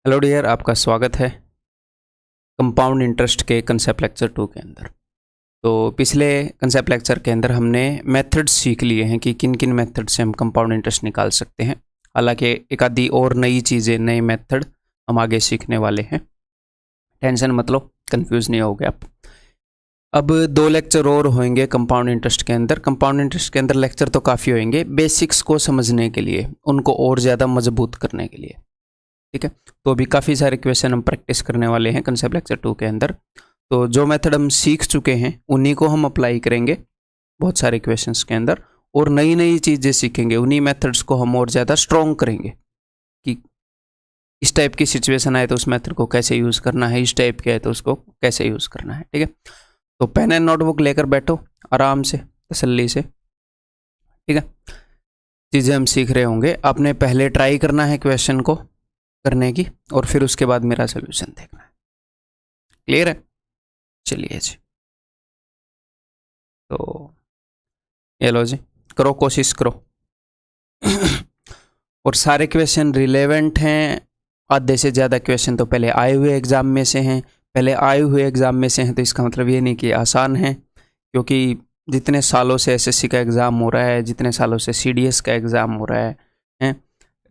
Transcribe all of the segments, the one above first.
Hello dear, आपका स्वागत है कंपाउंड इंटरेस्ट के कंसेप्ट लेक्चर 2 के अंदर। तो पिछले कंसेप्ट लेक्चर के अंदर हमने मेथड्स सीख लिए हैं कि किन किन मेथड से हम कंपाउंड इंटरेस्ट निकाल सकते हैं। हालांकि एक आधी और नई चीज़ें, नए मेथड हम आगे सीखने वाले हैं। टेंशन मत लो, कंफ्यूज नहीं होगे आप। अब 2 लेक्चर और होंगे कंपाउंड इंटरेस्ट के अंदर। कंपाउंड इंटरेस्ट के अंदर लेक्चर तो काफ़ी होंगे बेसिक्स को समझने के लिए, उनको और ज़्यादा मजबूत करने के लिए। ठीक है, तो अभी काफ़ी सारे क्वेश्चन हम प्रैक्टिस करने वाले हैं कंसेप्ट लेक्चर 2 के अंदर। तो जो मेथड हम सीख चुके हैं उन्हीं को हम अप्लाई करेंगे बहुत सारे क्वेश्चंस के अंदर, और नई नई चीज़ें सीखेंगे। उन्हीं मेथड्स को हम और ज़्यादा स्ट्रॉन्ग करेंगे कि इस टाइप की सिचुएशन आए तो उस मेथड को कैसे यूज़ करना है, इस टाइप के आए तो उसको कैसे यूज़ करना है। ठीक है, तो पेन एंड नोटबुक लेकर बैठो आराम से, तसल्ली से। ठीक है, चीज़ें हम सीख रहे होंगे। आपने पहले ट्राई करना है क्वेश्चन को करने की, और फिर उसके बाद मेरा सोल्यूशन देखना है। क्लियर है? चलिए जी, तो ये लो जी, करो, कोशिश करो। और सारे क्वेश्चन रिलेवेंट हैं। आधे से ज़्यादा क्वेश्चन तो पहले आए हुए एग्ज़ाम में से हैं। पहले आए हुए एग्ज़ाम में से हैं तो इसका मतलब ये नहीं कि आसान है, क्योंकि जितने सालों से एसएससी का एग्ज़ाम हो रहा है, जितने सालों से सीडीएस का एग्ज़ाम हो रहा है,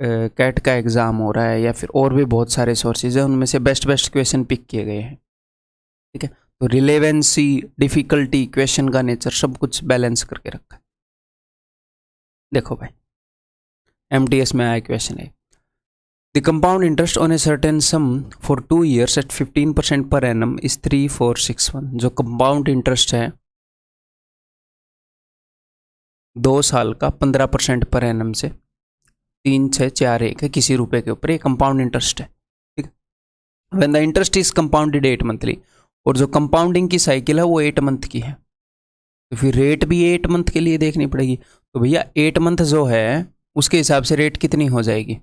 कैट का एग्ज़ाम हो रहा है, या फिर और भी बहुत सारे सोर्सेज हैं, उनमें से बेस्ट क्वेश्चन पिक किए गए हैं। ठीक है, तो रिलेवेंसी, डिफ़िकल्टी, क्वेश्चन का नेचर सब कुछ बैलेंस करके रखा है। देखो भाई, एमटीएस में आया क्वेश्चन है, the compound interest on a certain sum for 2 years at 15% per annum is 3461। जो कंपाउंड इंटरेस्ट है 2 साल का 15% पर एनम से 3641 है किसी रुपए के ऊपर, ये कंपाउंड इंटरेस्ट है। ठीक है, when the interest is compounded 8 monthly, और जो कंपाउंडिंग की साइकिल है वो 8 मंथ की है, तो फिर रेट भी 8 मंथ के लिए देखनी पड़ेगी। तो भैया 8 मंथ जो है उसके हिसाब से रेट कितनी हो जाएगी?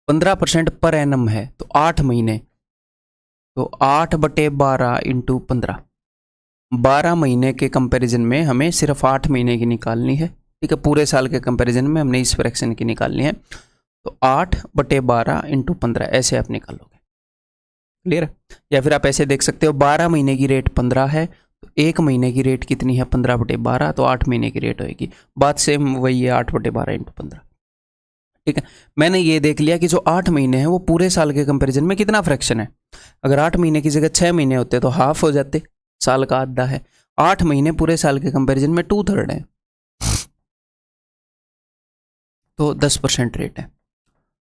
15% पर एनम है तो 8 महीने, तो 8/12 इंटू 15, 12 महीने के कंपैरिजन में हमें सिर्फ 8 महीने की निकालनी है। ठीक है, पूरे साल के कंपैरिजन में हमने इस फ्रैक्शन की निकालनी है, तो 8/12 इंटू 15 ऐसे आप निकालोगे। क्लियर? या फिर आप ऐसे देख सकते हो, 12 महीने की रेट 15 है, तो 1 महीने की रेट कितनी है? 15/12, तो 8 महीने की रेट होगी। बात सेम वही है, 8/12 इंटू 15। ठीक है, मैंने ये देख लिया कि जो 8 महीने हैं वो पूरे साल के कंपैरिजन में कितना फ्रैक्शन है। अगर 8 महीने की जगह 6 महीने होते तो हाफ हो जाते, साल का आधा है। 8 महीने पूरे साल के कंपैरिजन में 2/3 है, तो 10% रेट है।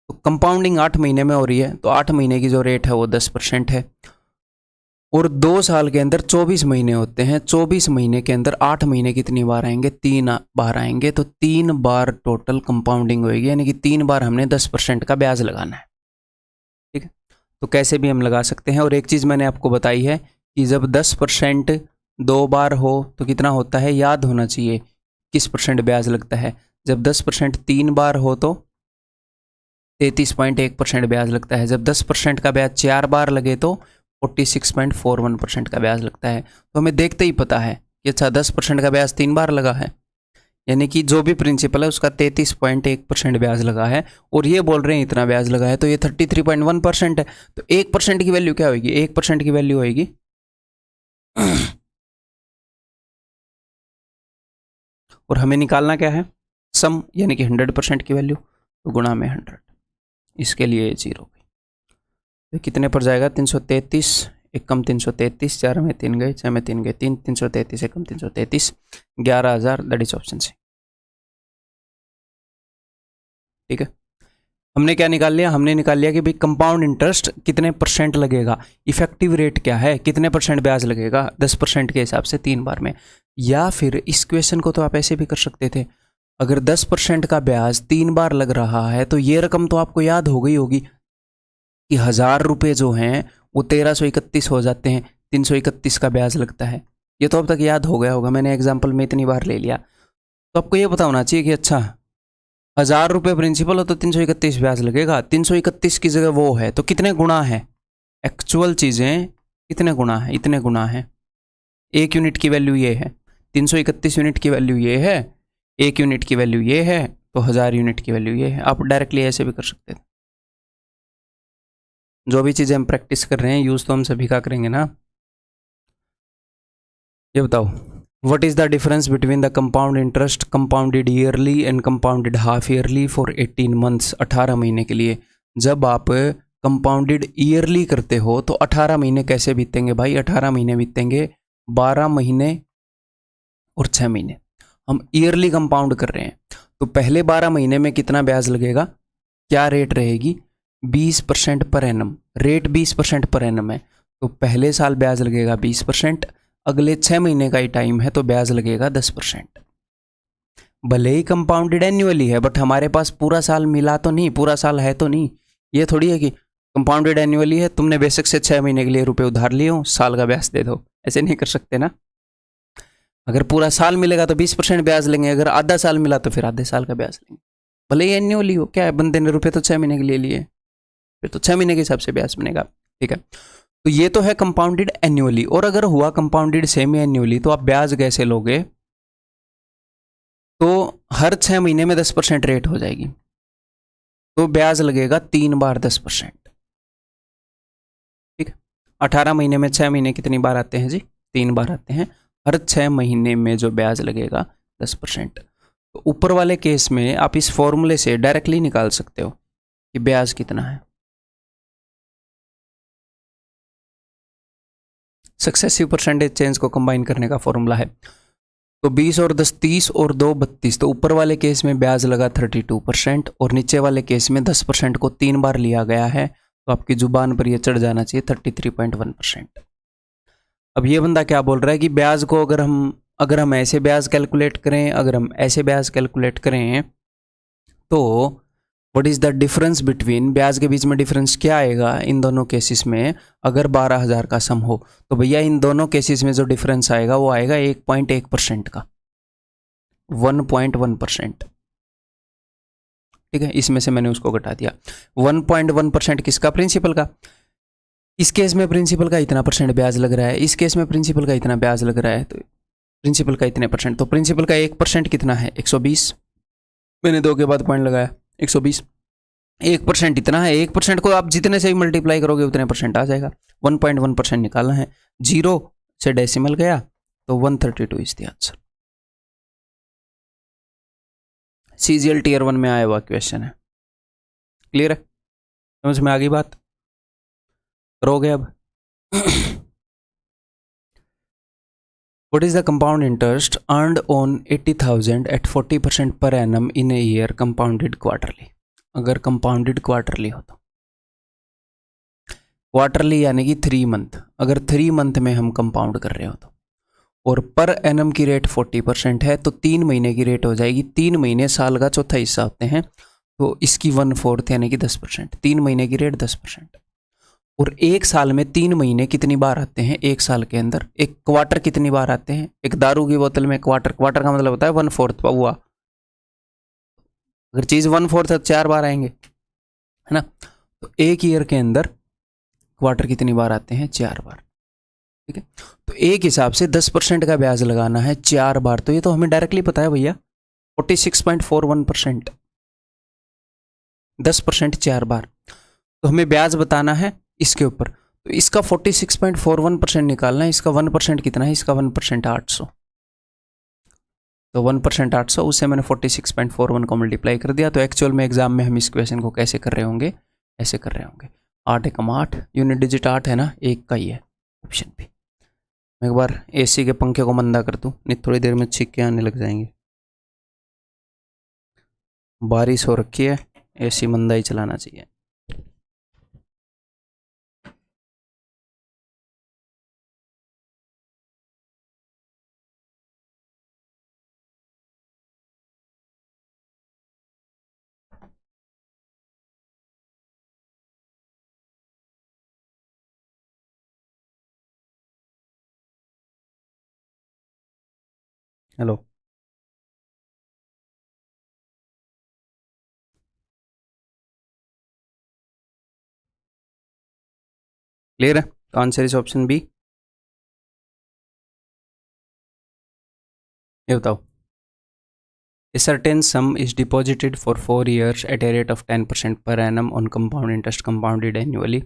तो कंपाउंडिंग 8 महीने में हो रही है, तो 8 महीने की जो रेट है वो 10% है। और 2 साल के अंदर 24 महीने होते हैं, 24 महीने के अंदर 8 महीने कितनी बार आएंगे? 3 बार आएंगे, तो 3 बार टोटल कंपाउंडिंग होगी, यानी कि 3 बार हमने 10% का ब्याज लगाना है। ठीक है, तो कैसे भी हम लगा सकते हैं। और एक चीज़ मैंने आपको बताई है कि जब 10% 2 बार हो तो कितना होता है, याद होना चाहिए किस परसेंट ब्याज लगता है। जब 10% 3 बार हो तो 33.1% ब्याज लगता है। जब 10% का ब्याज 4 बार लगे तो 46.41% का ब्याज लगता है। तो हमें देखते ही पता है कि अच्छा 10% का ब्याज 3 बार लगा है, यानी कि जो भी प्रिंसिपल है उसका 33.1% ब्याज लगा है, और ये बोल रहे हैं इतना ब्याज लगा है, तो ये 33.1% है। तो 1% की वैल्यू क्या होगी? 1% की वैल्यू होगी और हमें निकालना क्या है? सम, यानी कि 100% की वैल्यू, तो गुणा में 100। इसके लिए 0 तो कितने पर जाएगा? 333, एक कम 333, 4 में 3 गए, 6 में 3 गए 3, 333 एक कम 333, 11,000, दैट इज ऑप्शन सी। ठीक है, हमने क्या निकाल लिया? हमने निकाल लिया कि भाई कंपाउंड इंटरेस्ट कितने परसेंट लगेगा, इफेक्टिव रेट क्या है, कितने परसेंट ब्याज लगेगा 10% के हिसाब से 3 बार में। या फिर इस क्वेश्चन को तो आप ऐसे भी कर सकते थे, अगर 10% का ब्याज 3 बार लग रहा है तो ये रकम तो आपको याद हो गई होगी कि 1000 रुपये जो हैं वो 1331 हो जाते हैं, 331 का ब्याज लगता है। ये तो अब तक याद हो गया होगा, मैंने एग्जाम्पल में इतनी बार ले लिया। तो आपको ये पता होना चाहिए कि अच्छा 1000 रुपये प्रिंसिपल हो तो 331 ब्याज लगेगा। 331 की जगह वो है तो कितने गुना है, एक्चुअल चीज़ें कितने गुना है? इतने गुना है। 1 यूनिट की वैल्यू ये है, 331 यूनिट की वैल्यू ये है, 1 यूनिट की वैल्यू ये है, तो 1000 यूनिट की वैल्यू ये है। आप डायरेक्टली ऐसे भी कर सकते थे। जो भी चीज़ें हम प्रैक्टिस कर रहे हैं यूज़ तो हम सभी का करेंगे ना। ये बताओ, what is the difference between the compound interest compounded yearly and compounded half yearly for 18 months, 18 महीने के लिए। जब आप कंपाउंडेड ईयरली करते हो तो 18 महीने कैसे बीतेंगे भाई? 18 महीने बीतेंगे 12 महीने और 6 महीने। हम ईयरली कंपाउंड कर रहे हैं तो पहले 12 महीने में कितना ब्याज लगेगा, क्या रेट रहेगी? 20% per annum. Rate 20% per annum है तो पहले साल ब्याज लगेगा 20%, अगले 6 महीने का ही टाइम है तो ब्याज लगेगा 10%। भले ही कंपाउंडेड एन्युअली है बट हमारे पास पूरा साल मिला तो नहीं, पूरा साल है तो नहीं। ये थोड़ी है कि कंपाउंडेड एन्युअली है, तुमने बेशक से 6 महीने के लिए रुपए उधार लिए हो, साल का ब्याज दे दो, ऐसे नहीं कर सकते ना। अगर पूरा साल मिलेगा तो 20% ब्याज लेंगे, अगर आधा साल मिला तो फिर आधे साल का ब्याज लेंगे। भले ही एन्युअली हो, क्या है, बंदे ने रुपए तो 6 महीने के लिए लिए, फिर तो 6 महीने के हिसाब से ब्याज बनेगा। ठीक है, तो ये तो है कंपाउंडेड एन्युअली। और अगर हुआ कंपाउंडेड सेमी एन्युअली तो आप ब्याज कैसे लोगे? तो हर 6 महीने में 10% रेट हो जाएगी तो ब्याज लगेगा 3 बार 10%। ठीक है, 18 महीने में 6 महीने कितनी बार आते हैं जी? 3 बार आते हैं। हर 6 महीने में जो ब्याज लगेगा 10%। तो ऊपर वाले केस में आप इस फॉर्मूले से डायरेक्टली निकाल सकते हो कि ब्याज कितना है। सक्सेसिव परसेंटेज चेंज को कंबाइन करने का फॉर्मूला है। तो 20 और 10 30 और 2 32। तो ऊपर वाले केस में ब्याज लगा 32% और नीचे वाले केस में 10% को 3 बार लिया गया है तो आपकी जुबान पर यह चढ़ जाना चाहिए 33.1%। अब ये बंदा क्या बोल रहा है कि ब्याज को अगर हम ऐसे ब्याज कैलकुलेट करें, अगर हम ऐसे ब्याज कैलकुलेट करें तो what is the difference between, ब्याज के बीच में डिफरेंस क्या आएगा इन दोनों केसेस में? अगर 12,000 का सम हो तो भैया इन दोनों केसेस में जो डिफरेंस आएगा वो आएगा 1.1% का, 1.1%। ठीक है, इसमें से मैंने उसको घटा दिया। 1.1% किसका? प्रिंसिपल का। इस केस में प्रिंसिपल का इतना परसेंट ब्याज लग रहा है, इस केस में प्रिंसिपल का इतना ब्याज लग रहा है, तो प्रिंसिपल का इतने परसेंट। तो प्रिंसिपल का 1% कितना है? 120। मैंने 2 के बाद पॉइंट लगाया 120। 1% इतना है, 1% को आप जितने से भी मल्टीप्लाई करोगे उतने परसेंट आ जाएगा। 1.1% निकालना है, 0 से डेसिमल गया तो 132 is the answer. CGL Tier 1 में आया हुआ क्वेश्चन है। क्लियर है? समझ में आ गई बात? करोगे अब? What is the compound interest earned on 80,000 at 40% per annum in a year compounded quarterly? अगर compounded quarterly हो तो quarterly यानी कि 3 मंथ, अगर 3 मंथ में हम कंपाउंड कर रहे हो तो, और पर एनम की रेट 40% है तो 3 महीने की रेट हो जाएगी। 3 महीने साल का चौथा हिस्सा होते हैं तो इसकी 1/4 यानी कि 10%। 3 महीने की रेट 10%। और एक साल में 3 महीने कितनी बार आते हैं? एक साल के अंदर एक क्वार्टर कितनी बार आते हैं? एक दारू की बोतल में क्वार्टर, क्वार्टर का मतलब होता है 1/4 हुआ। अगर चीज़ 1/4 है तो 4 बार आएंगे, है ना। तो एक ईयर के अंदर क्वार्टर कितनी बार आते हैं? 4 बार। ठीक है, तो एक हिसाब से 10% का ब्याज लगाना है 4 बार, तो ये तो हमें डायरेक्टली पता है भैया, 46.41%। 10% 4 बार, तो हमें ब्याज बताना है इसके ऊपर। तो इसका 46.41% निकालना है। इसका 1% कितना है? इसका 1% 800। तो 1% 800, उससे मैंने 46.41 को मल्टीप्लाई कर दिया। तो एक्चुअल में एग्जाम में हम इस क्वेश्चन को कैसे कर रहे होंगे? ऐसे कर रहे होंगे। 8 एकम 8, यूनिट डिजिट 8 है ना, एक का ही है ऑप्शन भी। मैं एक बार AC के पंखे को मंदा कर दूं, नहीं थोड़ी देर में छींके आने लग जाएंगे। बारिश हो रखी है, AC मंदा ही चलाना चाहिए। हेलो, क्लियर है? तो आंसर इज ऑप्शन बी। ये बताओ, A certain sum is deposited for 4 years at a rate of 10% per annum on compound interest compounded annually.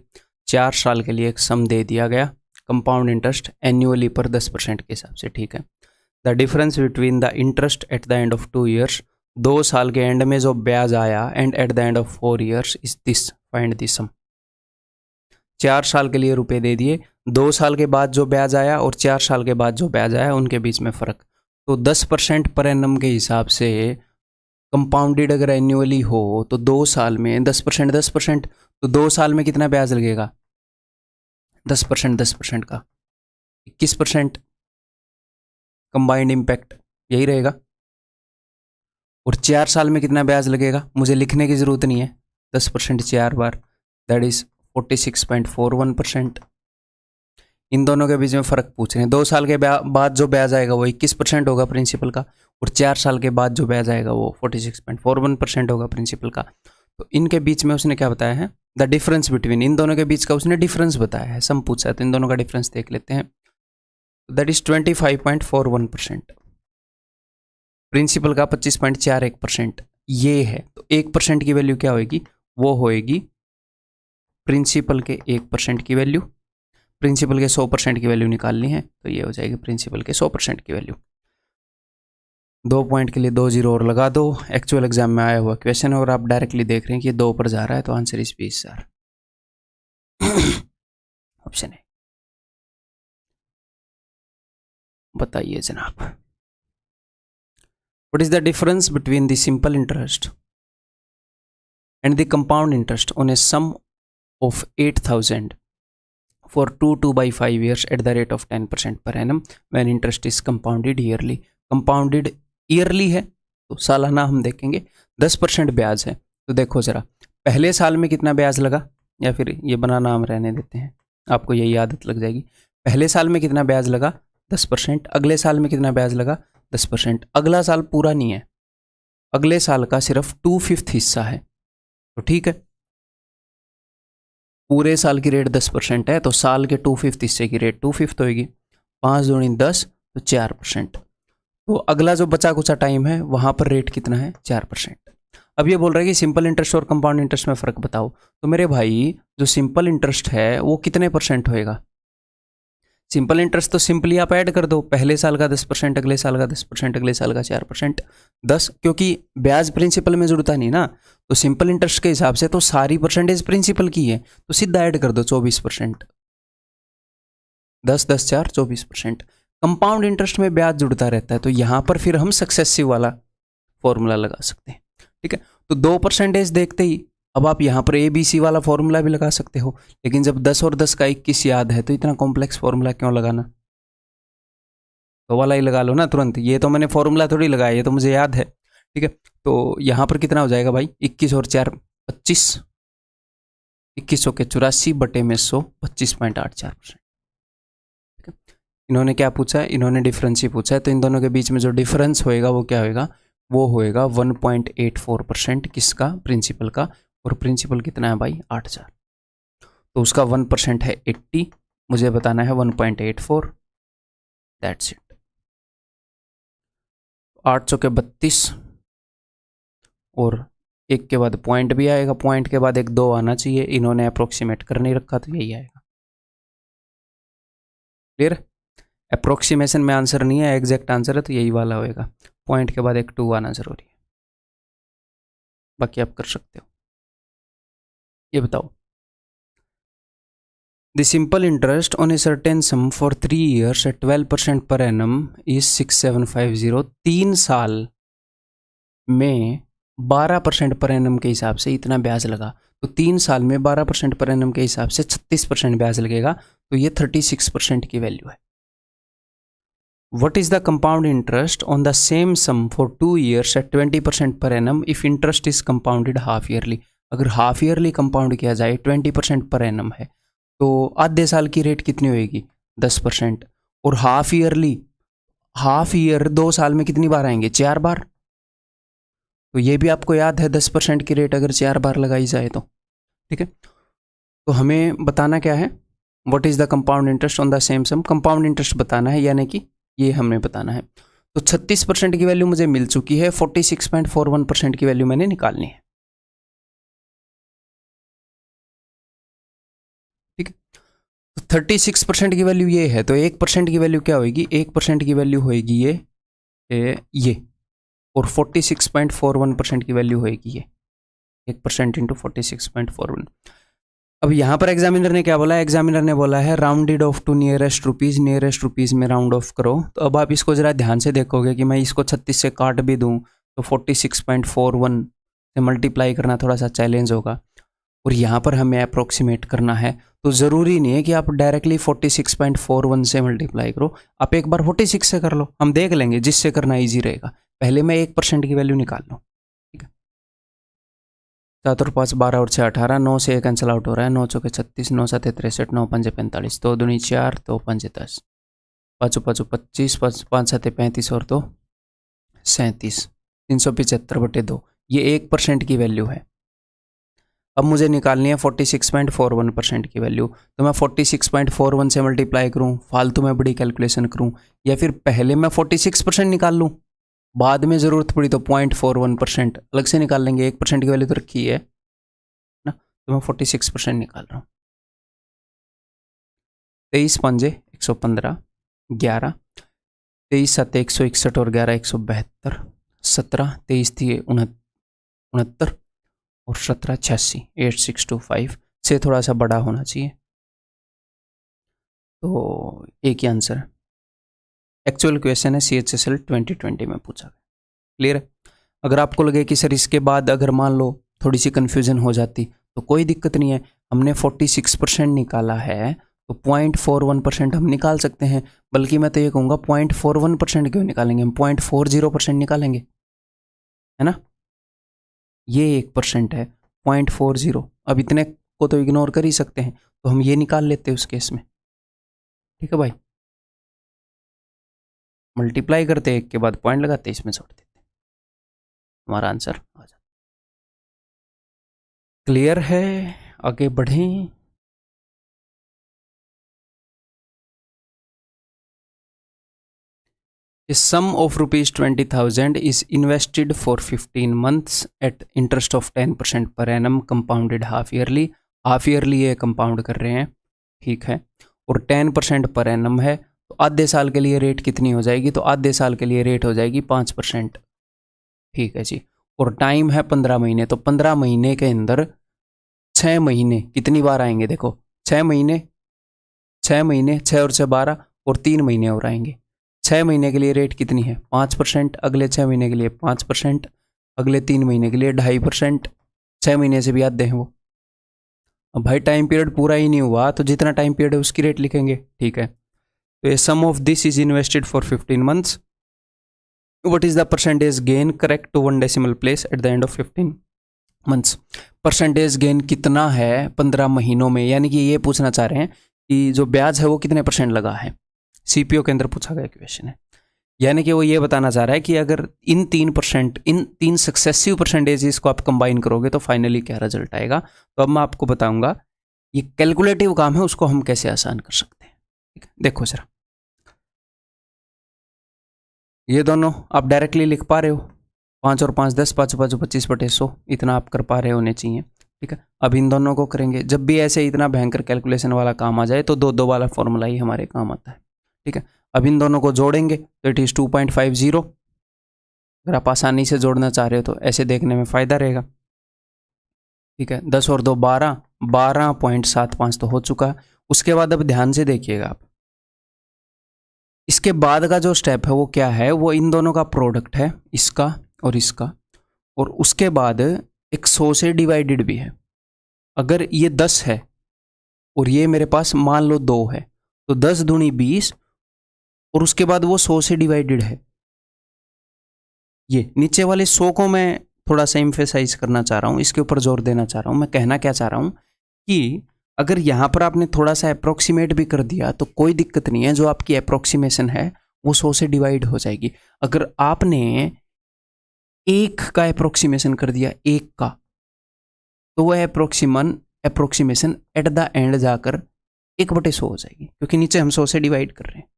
4 साल के लिए एक सम दे दिया गया, कंपाउंड इंटरेस्ट एन्युअली पर 10% के हिसाब से, ठीक है। The difference between the interest at the end of 2 years, 2 साल के एंड में जो ब्याज आया, and at the end of 4 years is this, find this sum. 4 साल के लिए रुपए दे दिए, 2 साल के बाद जो ब्याज आया और 4 साल के बाद जो ब्याज आया उनके बीच में फ़र्क। तो 10% पर एनम के हिसाब से कंपाउंडेड अगर एन्युअली हो तो 2 साल में 10% तो 2 साल में कितना ब्याज लगेगा? 10% का 21% कंबाइंड इम्पैक्ट यही रहेगा। और 4 साल में कितना ब्याज लगेगा? मुझे लिखने की ज़रूरत नहीं है, 10% 4 बार, दैट इज़ 46.41%। इन दोनों के बीच में फ़र्क पूछ रहे हैं। 2 साल के बाद जो ब्याज आएगा वो 21% होगा प्रिंसिपल का, और 4 साल के बाद जो ब्याज आएगा वो 46.41% होगा प्रिंसिपल का। तो इनके बीच में उसने क्या बताया है? द डिफरेंस बिटवीन, इन दोनों के बीच का उसने डिफरेंस बताया है, सम पूछा है, तो इन दोनों का डिफरेंस देख लेते हैं। दैट इज 25.41%, प्रिंसिपल का 25.41% ये है। तो 1% की वैल्यू क्या होगी? वो होएगी प्रिंसिपल के 1% की वैल्यू, प्रिंसिपल के 100% की वैल्यू निकालनी है, तो ये हो जाएगी प्रिंसिपल के 100% की वैल्यू। 2 पॉइंट के लिए 2 जीरो और लगा दो। एक्चुअल एग्जाम में आया हुआ क्वेश्चन है और आप डायरेक्टली देख रहे हैं कि ये 2 पर जा रहा है, तो आंसर इज 20,000, ऑप्शन है। बताइए जनाब, what is the difference between the simple interest and the compound interest on a sum of 8,000 for 2/5 years at the rate of 10% per annum when interest is compounded yearly? compounded yearly है तो सालाना हम देखेंगे। 10% ब्याज है, तो देखो ज़रा पहले साल में कितना ब्याज लगा, या फिर ये बनाना हम रहने देते हैं, आपको यही आदत लग जाएगी। पहले साल में कितना ब्याज लगा? 10%। अगले साल में कितना ब्याज लगा? 10%। अगला साल पूरा नहीं है, अगले साल का सिर्फ 2/5 हिस्सा है, तो ठीक है। पूरे साल की रेट 10% है, तो साल के 2/5 हिस्से की रेट 2/5 होगी। 5 दूनी 10, तो 4%। तो अगला जो बचा कुचा टाइम है वहाँ पर रेट कितना है? 4%। अब ये बोल रहा है कि सिंपल इंटरेस्ट और कंपाउंड इंटरेस्ट में फ़र्क बताओ। तो मेरे भाई जो सिंपल इंटरेस्ट है वो कितने % होएगा? सिंपल इंटरेस्ट तो सिंपली आप ऐड कर दो, पहले साल का 10%, अगले साल का 10%, अगले साल का 4%, 10, क्योंकि ब्याज प्रिंसिपल में जुड़ता नहीं ना, तो सिंपल इंटरेस्ट के हिसाब से तो सारी परसेंटेज प्रिंसिपल की है, तो सीधा ऐड कर दो 24%, 10, 10, 4, 24%। कंपाउंड इंटरेस्ट में ब्याज जुड़ता रहता है, तो यहाँ पर फिर हम सक्सेसिव वाला फॉर्मूला लगा सकते हैं, ठीक है। तो 2% देखते ही अब आप यहाँ पर ABC वाला फॉर्मूला भी लगा सकते हो, लेकिन जब 10 और 10 का 21 याद है तो इतना कॉम्प्लेक्स फॉर्मूला क्यों लगाना? तो वाला ही लगा लो ना तुरंत, ये तो मैंने फॉर्मूला थोड़ी लगाया, ये तो मुझे याद है, ठीक है। तो यहाँ पर कितना हो जाएगा भाई? 21 और 4 25, 2100 के 84 बटे में 100, 25.84%, ठीक है। इन्होंने क्या पूछा है? इन्होंने डिफरेंस ही पूछा है, तो इन दोनों के बीच में जो डिफरेंस होएगा वो क्या होएगा? वो होएगा 1.84%, किसका? प्रिंसिपल का। और प्रिंसिपल कितना है भाई? 8,000, तो उसका 1% है 80, मुझे बताना है 1.84, दैट्स इट। 800 के 32 और एक के बाद पॉइंट भी आएगा, पॉइंट के बाद एक 2 आना चाहिए, इन्होंने अप्रोक्सीमेट कर नहीं रखा तो यही आएगा। क्लियर? अप्रोक्सीमेशन में आंसर नहीं है, एग्जैक्ट आंसर है, तो यही वाला होएगा। पॉइंट के बाद एक 2 आना जरूरी है, बाकी आप कर सकते हो। ये बताओ, the simple interest on a certain sum for 3 years at 12% per annum is 6750। 3 साल में 12% पर एनम के हिसाब से इतना ब्याज लगा, तो 3 साल में 12% पर एनम के हिसाब से 36% ब्याज लगेगा, तो ये 36% की वैल्यू है। What is the compound interest on the same sum for 2 years at 20% per annum if interest is compounded half yearly? अगर हाफ ईयरली कंपाउंड किया जाए 20% पर एनम है, तो आधे साल की रेट कितनी होएगी? 10%। और हाफ ईयर 2 साल में कितनी बार आएंगे? 4 बार। तो ये भी आपको याद है, 10% की रेट अगर 4 बार लगाई जाए तो, ठीक है। तो हमें बताना क्या है? What is the compound interest on the same sum, compound interest बताना है, यानी कि ये हमने बताना है। तो 36% की वैल्यू मुझे मिल चुकी है, 46.41% की वैल्यू मैंने निकालनी है, ठीक तो 36% की वैल्यू ये है, तो 1% की वैल्यू क्या होगी? 1% की वैल्यू होगी ये, और 46.41% की वैल्यू होगी ये, 1% इंटू 46.41। अब यहाँ पर एग्जामिनर ने क्या बोला है? एग्जामिनर ने बोला है rounded off to nearest rupees में राउंड ऑफ करो। तो अब आप इसको ज़रा ध्यान से देखोगे कि मैं इसको 36 से काट भी दूँ तो 46.41 से मल्टीप्लाई करना थोड़ा सा चैलेंज होगा, और यहाँ पर हमें अप्रोक्सीमेट करना है। तो ज़रूरी नहीं है कि आप डायरेक्टली 46.41 से मल्टीप्लाई करो, आप एक बार 46 से कर लो, हम देख लेंगे जिससे करना ईजी रहेगा। पहले मैं 1% की वैल्यू निकाल लूँ, ठीक है। 7 और 5 12 और 6 18, 9 से 1 कैंसिल आउट हो रहा है, 9 चौके 36, 9 7 63, 9 5 45, 2 दूनी 4, 2 5 10, 5 5 25, 5 7 35 और 2 37, 375/2, ये 1% की वैल्यू है। अब मुझे निकालनी है 46.41% की वैल्यू, तो मैं 46.41 से मल्टीप्लाई करूँ, फालतू में बड़ी कैलकुलेशन करूँ, या फिर पहले मैं 46% निकाल लूँ, बाद में ज़रूरत पड़ी तो 0.41% अलग से निकाल लेंगे, 1% की वैल्यू तो रखी है ना। तो मैं 46% निकाल रहा हूँ। 23 पंजे 115, 11 23 7 161 और 11 172, 17 23 थी 69 और 17 86, 8625 से थोड़ा सा बड़ा होना चाहिए, तो एक ही आंसर है। एक्चुअल क्वेश्चन है CHSL 2020 में पूछा गया। क्लियर है? अगर आपको लगे कि सर इसके बाद अगर मान लो थोड़ी सी कन्फ्यूजन हो जाती तो कोई दिक्कत नहीं है, हमने 46% निकाला है तो 0.41% हम निकाल सकते हैं, बल्कि मैं तो ये कहूँगा 0.41% क्यों निकालेंगे, हम 0.40% निकालेंगे, है ना। ये 1% है 0.40, अब इतने को तो इग्नोर कर ही सकते हैं, तो हम ये निकाल लेते हैं उस केस में, ठीक है भाई। मल्टीप्लाई करते एक के बाद पॉइंट लगाते, इसमें छोड़ देते, हमारा आंसर आ जाता। क्लियर है? आगे बढ़ें। A sum of rupees 20,000 is invested for 15 months at interest of 10% per annum compounded half yearly। Half yearly ये कंपाउंड कर रहे हैं, ठीक है, और 10% पर एनम है, तो आधे साल के लिए रेट कितनी हो जाएगी? तो आधे साल के लिए रेट हो जाएगी 5%, ठीक है जी। और टाइम है 15 महीने, तो 15 महीने के अंदर 6 महीने कितनी बार आएंगे? देखो 6 महीने, 6 महीने, 6 और 6 12, और 3 महीने और आएंगे। 6 महीने के लिए रेट कितनी है? 5%, अगले 6 महीने के लिए 5%, अगले 3 महीने के लिए 2.5%, 6 महीने से भी आधे हैं वो। अब भाई टाइम पीरियड पूरा ही नहीं हुआ तो जितना टाइम पीरियड है उसकी रेट लिखेंगे, ठीक है। तो ये sum of this is invested for 15 months, what is the percentage gain correct to 1 decimal place at the end of 15 months. Percentage gain कितना है 15 महीनों में, यानी कि ये पूछना चाह रहे हैं कि जो ब्याज है वो कितने % लगा है। CPO के अंदर पूछा गया क्वेश्चन है, यानी कि वो ये बताना चाह रहा है कि अगर इन 3 सक्सेसिव परसेंटेजेस को आप कंबाइन करोगे तो फाइनली क्या रिजल्ट आएगा। तो अब मैं आपको बताऊंगा ये कैलकुलेटिव काम है, उसको हम कैसे आसान कर सकते हैं, ठीक है। देखो जरा, ये दोनों आप डायरेक्टली लिख पा रहे हो, 5 और 5 10, 5 5 25/100, इतना आप कर पा रहे होने चाहिए, ठीक है। अब इन दोनों को करेंगे, जब भी ऐसे इतना भयंकर कैलकुलेशन वाला काम आ जाए तो 2 2 वाला फॉर्मूला ही हमारे काम आता है, ठीक है। अब इन दोनों को जोड़ेंगे तो इट इज़ 2.50। अगर आप आसानी से जोड़ना चाह रहे हो तो ऐसे देखने में फ़ायदा रहेगा, ठीक है। 10 और 2 12, 12.75 तो हो चुका है। उसके बाद अब ध्यान से देखिएगा आप, इसके बाद का जो स्टेप है वो क्या है? वो इन दोनों का प्रोडक्ट है, इसका और इसका, और उसके बाद एक 100 से डिवाइडेड भी है। अगर ये 10 है और ये मेरे पास मान लो 2 है, तो 10 दूनी 20, और उसके बाद वो 100 से डिवाइडेड है। ये नीचे वाले 100 को मैं थोड़ा सा एम्फेसाइज करना चाह रहा हूँ, इसके ऊपर जोर देना चाह रहा हूँ। मैं कहना क्या चाह रहा हूँ कि अगर यहाँ पर आपने थोड़ा सा अप्रोक्सीमेट भी कर दिया तो कोई दिक्कत नहीं है, जो आपकी अप्रोक्सीमेशन है वो 100 से डिवाइड हो जाएगी। अगर आपने 1 का अप्रोक्सीमेशन कर दिया, 1 का, तो वह अप्रोक्सीमेशन एट द एंड जाकर 1/100 हो जाएगी, क्योंकि नीचे हम 100 से डिवाइड कर रहे हैं।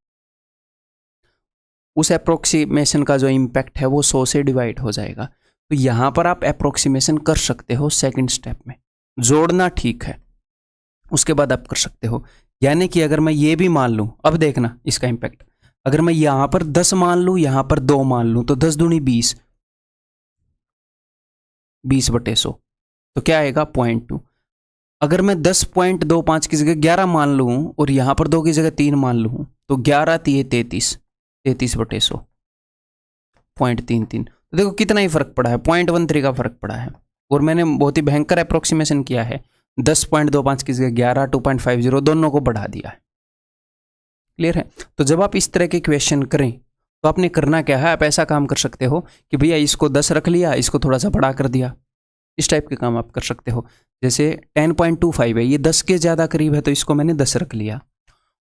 उस अप्रोक्सीमेशन का जो इम्पैक्ट है वो 100 से डिवाइड हो जाएगा। तो यहाँ पर आप अप्रोक्सीमेशन कर सकते हो सेकंड स्टेप में, जोड़ना ठीक है, उसके बाद आप कर सकते हो यानी कि अगर मैं ये भी मान लूँ, अब देखना इसका इम्पैक्ट, अगर मैं यहाँ पर 10 मान लूँ, यहाँ पर 2 मान लूँ, तो 10 दूनी 20, 20/100, तो क्या आएगा 0.2। अगर मैं 10.25 की जगह 11 मान लूँ और यहाँ पर 2 की जगह 3 मान लूँ, तो 11 3 33, 33/100, 0.33। तो देखो कितना ही फर्क पड़ा है, 0.13 का फर्क पड़ा है। और मैंने बहुत ही भयंकर अप्रोक्सीमेशन किया है, 10.25 की जगह 11, 2.50 दोनों को बढ़ा दिया है। क्लियर है? तो जब आप इस तरह के क्वेश्चन करें तो आपने करना क्या है, आप ऐसा काम कर सकते हो कि भैया इसको 10 रख लिया, इसको थोड़ा सा बढ़ा कर दिया, इस टाइप के काम आप कर सकते हो। जैसे 10.25 है, ये 10 के ज़्यादा करीब है तो इसको मैंने 10 रख लिया,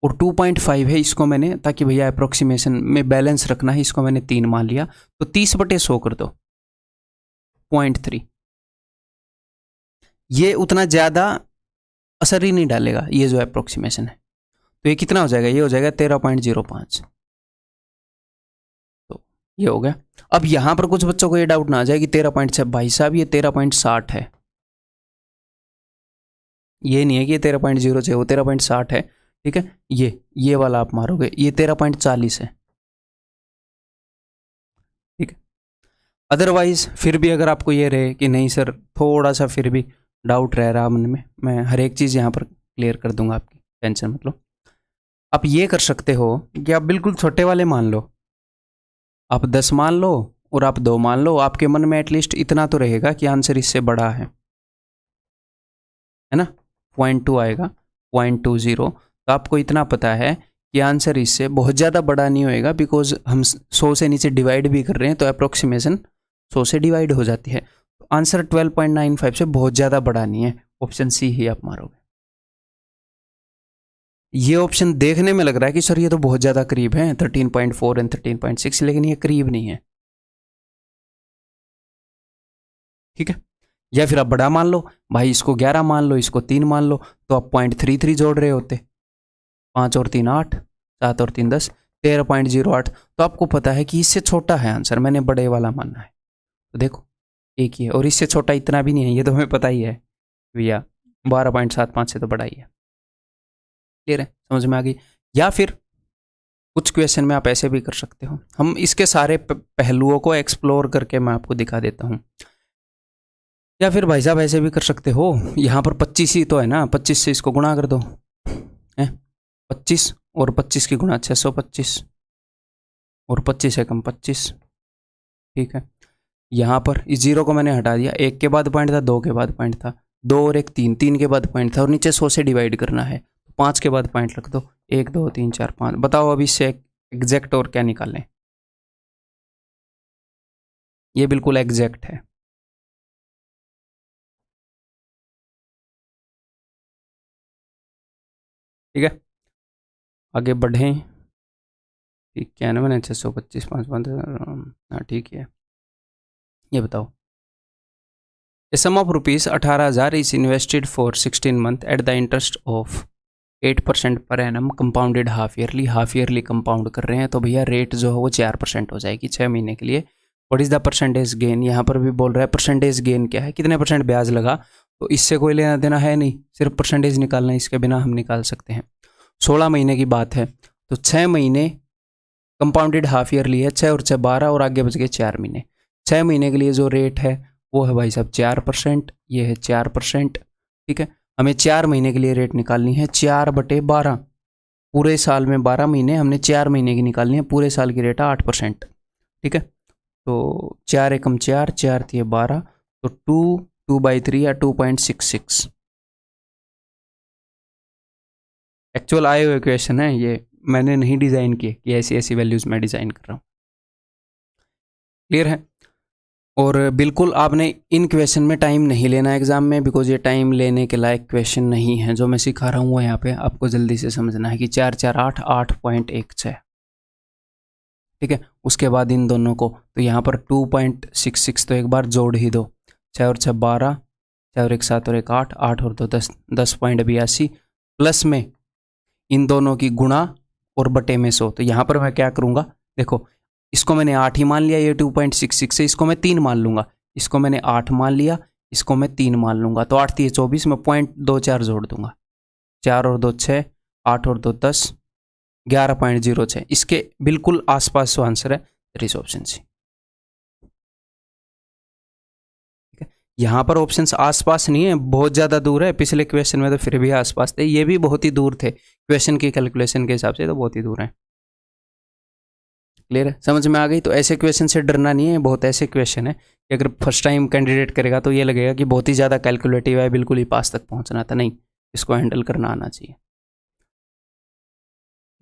और 2.5 है, इसको मैंने, ताकि भैया अप्रोक्सीमेशन में बैलेंस रखना है, इसको मैंने 3 मान लिया, तो 30/100 कर दो, 0.3। ये उतना ज़्यादा असर ही नहीं डालेगा, ये जो अप्रोक्सीमेशन है। तो ये कितना हो जाएगा, ये हो जाएगा 13.05। तो ये हो गया। अब यहां पर कुछ बच्चों को ये डाउट ना आ जाए कि 13.6, भाई साहब ये 13.60 है, ये नहीं है कि ये 13.06, वो 13.60 है। ठीक है, ये वाला आप मारोगे, ये 13.40 है। ठीक है, अदरवाइज फिर भी अगर आपको ये रहे कि नहीं सर थोड़ा सा फिर भी डाउट रह रहा मन में, मैं हर एक चीज़ यहाँ पर क्लियर कर दूंगा, आपकी टेंशन मत लो। आप ये कर सकते हो कि आप बिल्कुल छोटे वाले मान लो, आप 10 मान लो और आप 2 मान लो, आपके मन में एटलीस्ट इतना तो रहेगा कि आंसर इससे बड़ा है ना, 0.2 आएगा, 0.20। तो आपको इतना पता है कि आंसर इससे बहुत ज़्यादा बड़ा नहीं होएगा, बिकॉज हम 100 से नीचे डिवाइड भी कर रहे हैं, तो अप्रोक्सीमेशन 100 से डिवाइड हो जाती है। तो आंसर 12.95 से बहुत ज़्यादा बड़ा नहीं है, ऑप्शन सी ही आप मारोगे। ये ऑप्शन देखने में लग रहा है कि सर ये तो बहुत ज़्यादा करीब है, 13.4 एंड 13.6, लेकिन ये करीब नहीं है। ठीक है, या फिर आप बड़ा मान लो, भाई इसको 11 मान लो, इसको 3 मान लो, तो आप 0.33 जोड़ रहे होते, 5 और 3 8, 7 और 3 10, 13.08। तो आपको पता है कि इससे छोटा है आंसर, मैंने बड़े वाला मानना है। तो देखो एक ही है, और इससे छोटा इतना भी नहीं है, ये तो हमें पता ही है भैया, 12.75 से तो बड़ा ही है। क्लियर है, समझ में आ गई? या फिर कुछ क्वेश्चन में आप ऐसे भी कर सकते हो, हम इसके सारे पहलुओं को एक्सप्लोर करके मैं आपको दिखा देता हूँ। या फिर भाई साहब ऐसे भी कर सकते हो, यहाँ पर 25 ही तो है ना, 25 से इसको गुणा कर दो, है 25 और 25 की गुणा 625, और 25 है कम 25। ठीक है, यहाँ पर इस 0 को मैंने हटा दिया, 1 के बाद पॉइंट था, 2 के बाद पॉइंट था, 2 और 1 3, 3 के बाद पॉइंट था, और नीचे 100 से डिवाइड करना है, 5 के बाद पॉइंट रख दो, 1 2 3 4 5। बताओ अभी इससे एग्जैक्ट और क्या निकालें? ये बिल्कुल एग्जैक्ट है। ठीक है, आगे बढ़ें। ठीक क्या है ना, मैंने 625 5 5, हाँ ठीक है। ये बताओ, a sum of rupees 18,000 is invested for 16 month at the interest of 8% per annum compounded half yearly compound कर रहे हैं, तो भैया रेट जो है वो 4% हो जाएगी 6 महीने के लिए। What is the percentage gain? यहाँ पर भी बोल रहा है परसेंटेज गेन क्या है, कितने % ब्याज लगा, तो इससे कोई लेना देना है नहीं, सिर्फ परसेंटेज निकालना है, इसके बिना हम निकाल सकते हैं। 16 महीने की बात है, तो 6 महीने कंपाउंडेड हाफ ईयरली है, 6 और 6 12, और आगे बच गए 4 महीने। 6 महीने के लिए जो रेट है वो है भाई साहब 4%, ये है 4%। ठीक है, हमें 4 महीने के लिए रेट निकालनी है 4/12, पूरे साल में 12 महीने, हमने 4 महीने की निकालनी है, पूरे साल की रेट है 8%। ठीक है, तो 4 एकम 4, 4 थी 12, तो 2/3 या 2.66 एक्चुअल आए हुए क्वेश्चन है, ये मैंने नहीं डिज़ाइन किए कि ऐसी ऐसी वैल्यूज़ मैं डिज़ाइन कर रहा हूँ। क्लियर है? और बिल्कुल आपने इन क्वेश्चन में टाइम नहीं लेना एग्जाम में, बिकॉज ये टाइम लेने के लायक क्वेश्चन नहीं है। जो मैं सिखा रहा हूँ वो यहाँ पे आपको जल्दी से समझना है कि 4 4 8 8.16। ठीक है, उसके बाद इन दोनों को, तो यहाँ पर 2.66 तो एक बार जोड़ ही दो, 6 और 6 12, 6 और 1 7 और 1 8, 8 और 2 10, 10.82 प्लस में इन दोनों की गुणा और बटे में 100। तो यहाँ पर मैं क्या करूँगा, देखो इसको मैंने 8 ही मान लिया, ये 2.66 है, इसको मैं 3 मान लूँगा, इसको मैंने 8 मान लिया, इसको मैं 3 मान लूँगा, तो 8 3 24 में 0.24 जोड़ दूंगा, 4 और 2 6, 8 और 2 10, 11.06। इसके बिल्कुल आसपास जो आंसर है दैट इज ऑप्शन सी। यहाँ पर ऑप्शंस आसपास नहीं है, बहुत ज़्यादा दूर है। पिछले क्वेश्चन में तो फिर भी आसपास थे, ये भी बहुत ही दूर थे क्वेश्चन की कैलकुलेशन के हिसाब से, तो बहुत ही दूर है। क्लियर है, समझ में आ गई। तो ऐसे क्वेश्चन से डरना नहीं है, बहुत ऐसे क्वेश्चन है कि अगर फर्स्ट टाइम कैंडिडेट करेगा तो ये लगेगा कि बहुत ही ज़्यादा कैलकुलेटिव है, बिल्कुल ही पास तक पहुँचना था। नहीं, इसको हैंडल करना आना चाहिए।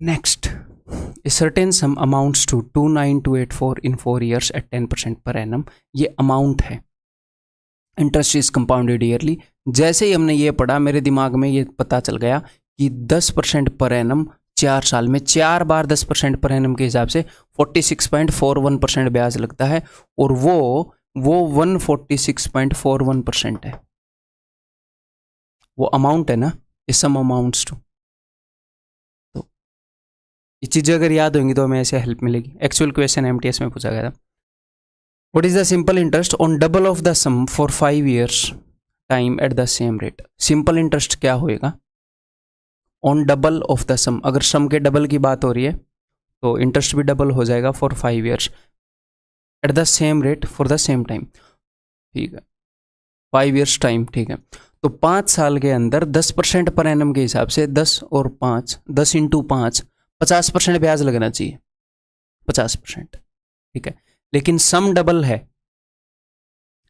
Next, a certain sum amounts to 29284 in 4 years at 10% per annum। ये अमाउंट है, इंटरेस्ट इज कंपाउंडेड ईयरली। जैसे ही हमने ये पढ़ा मेरे दिमाग में ये पता चल गया कि 10% पर एनम 4 साल में 4 बार 10% पर एनम के हिसाब से 46.41% ब्याज लगता है, और वो 146.41% है। वो अमाउंट है ना, ये सम अमाउंट्स टू। तो ये चीज़ें अगर याद होंगी तो हमें ऐसे हेल्प मिलेगी। एक्चुअल क्वेश्चन एमटीएस में पूछा गया था। What is the simple interest on double of the sum for 5 years time at the same rate? Simple interest क्या होएगा ऑन डबल ऑफ द सम? अगर सम के डबल की बात हो रही है तो इंटरेस्ट भी डबल हो जाएगा for 5 years at the same rate for the same time. ठीक है, 5 years टाइम। ठीक है, तो 5 साल के अंदर 10% पर एनम के हिसाब से 10 और 5, 10 × 5 50% ब्याज लगना चाहिए, 50%। ठीक है, लेकिन सम डबल है,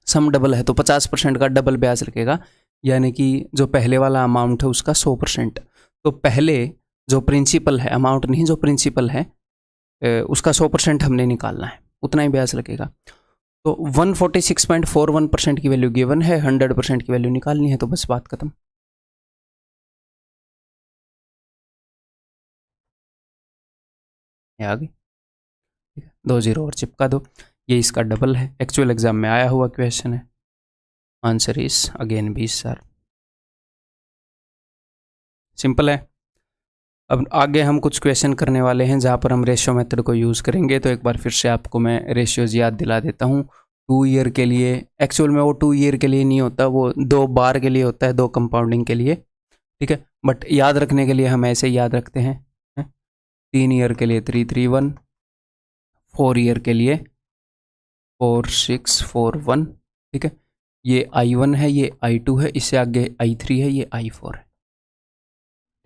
सम डबल है तो 50% का डबल ब्याज लगेगा, यानी कि जो पहले वाला अमाउंट है उसका 100%। तो पहले जो प्रिंसिपल है, अमाउंट नहीं, जो प्रिंसिपल है उसका 100% हमने निकालना है, उतना ही ब्याज लगेगा। तो 146.41% की वैल्यू गिवन है, 100% की वैल्यू निकालनी है, तो बस बात खत्म। ये आ गई। 2 0 और चिपका दो। ये इसका डबल है, एक्चुअल एग्जाम में आया हुआ क्वेश्चन है। Answer is again 20 sir. Simple है। अब आगे हम कुछ क्वेश्चन करने वाले हैं जहाँ पर हम रेशियो मेथड को यूज़ करेंगे। तो एक बार फिर से आपको मैं रेशियोज याद दिला देता हूँ। 2 ईयर के लिए, एक्चुअल में वो 2 ईयर के लिए नहीं होता, वो 2 बार के लिए होता है, 2 कंपाउंडिंग के लिए। ठीक है, बट याद रखने के लिए हम ऐसे याद रखते हैं। 3 ईयर के लिए 331, 4 ईयर के लिए 4641। ठीक है, ये I1 है, ये I2 है, इससे आगे I3 है, ये I4 है।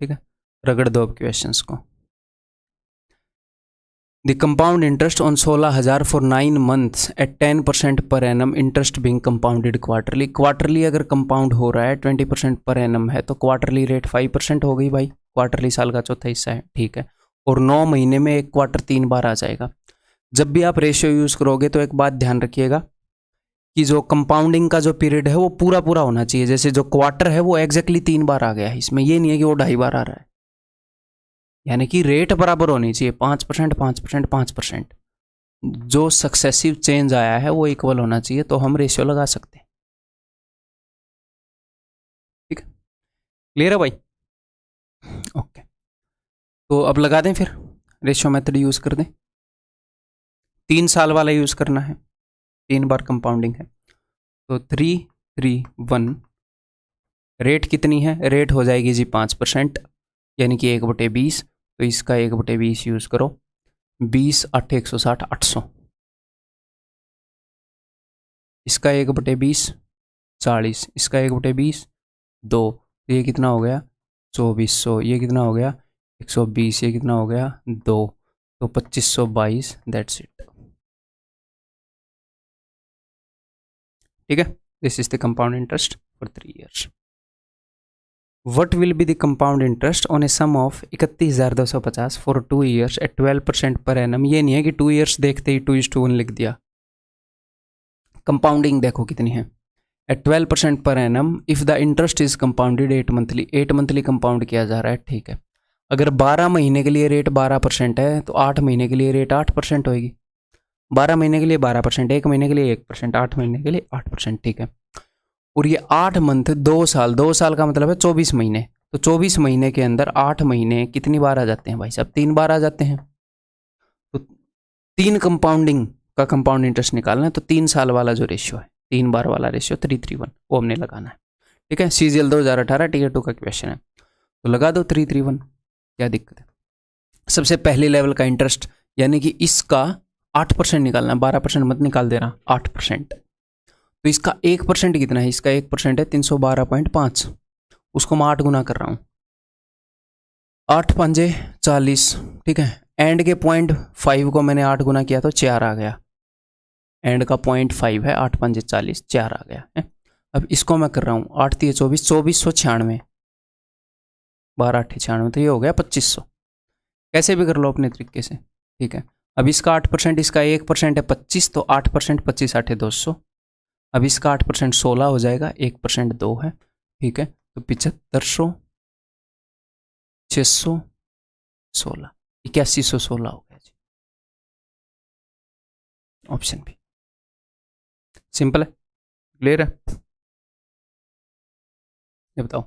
ठीक है, रगड़ दो अब क्वेश्चंस को। The compound interest on 16,000 for 9 months at 10% per annum, interest being compounded quarterly. Quarterly अगर कंपाउंड हो रहा है 20% पर एनम है तो क्वार्टरली रेट 5% हो गई भाई, क्वार्टरली साल का चौथा हिस्सा है। ठीक है, और 9 महीने में एक क्वार्टर 3 बार आ जाएगा। जब भी आप रेशियो यूज़ करोगे तो एक बात ध्यान रखिएगा कि जो कंपाउंडिंग का जो पीरियड है वो पूरा पूरा होना चाहिए। जैसे जो क्वार्टर है वो एग्जैक्टली 3 बार आ गया है, इसमें ये नहीं है कि वो 2.5 बार आ रहा है। यानी कि रेट बराबर होनी चाहिए, 5%, 5%, 5%। जो सक्सेसिव चेंज आया है वो इक्वल होना चाहिए, तो हम रेशियो लगा सकते हैं। ठीक है, क्लियर है भाई? ओके, तो अब लगा दें फिर, रेशियो मेथड यूज़ कर दें। 3 साल वाला यूज़ करना है, 3 बार कंपाउंडिंग है। तो 331 रेट कितनी है? रेट हो जाएगी जी 5%, यानी कि 1/20। तो इसका 1/20 यूज़ करो, 20 8 160 800। इसका 1/20 40, इसका 1/20 2, तो ये कितना हो गया 2400, ये कितना हो गया 120, ये कितना हो गया 2, तो 2522। That's it. ठीक है, this is the compound interest for 3 years। What will be the compound interest on a sum of 31,250 for 2 years at 12% per annum? ये नहीं है कि 2 years देखते ही 2:1 लिख दिया। कंपाउंडिंग देखो कितनी है, एट 12% पर annum if the interest is compounded 8 monthly. 8 monthly compound किया जा रहा है। ठीक है, अगर 12 महीने के लिए रेट 12% है तो 8 महीने के लिए रेट 8% होगी। 12 महीने के लिए 12%, 1 महीने के लिए 1%, 8 महीने के लिए 8%। ठीक है, और ये 8 मंथ 2 साल, 2 साल का मतलब है 24 महीने। तो 24 महीने के अंदर 8 महीने कितनी बार आ जाते हैं भाई साहब? 3 बार आ जाते हैं। तो 3 कंपाउंडिंग का कंपाउंड इंटरेस्ट निकालना है, तो 3 साल वाला जो रेशियो है, 3 बार वाला रेशियो 331, वो हमने लगाना है। ठीक है, CGL 2018 Tier 2 का क्वेश्चन है, तो लगा दो 331। क्या दिक्कत है? सबसे पहले लेवल का इंटरेस्ट यानी कि इसका 8% निकालना, 12% मत निकाल देना, 8%। तो इसका 1% कितना है? इसका 1% है 312.5, उसको मैं 8 गुना कर रहा हूँ, 8 पंजे 40, ठीक है। एंड के 0.5 को मैंने 8 गुना किया तो 4 आ गया, एंड का 0.5 है, 8 पंजे 40, 4 आ गया है। अब इसको मैं कर रहा हूँ 8 3 24, 2496, 12 8 96, तो ये हो गया 2500। कैसे भी कर लो अपने तरीके से, ठीक है। अब इसका 8%, इसका 1% है 25, तो 8% 25 8 200। अब इसका 8% 16 हो जाएगा, 1% 2 है, ठीक है। तो 7500 600 16 8116 हो गया जी। ऑप्शन बी सिंपल है, क्लियर है? ये बताओ,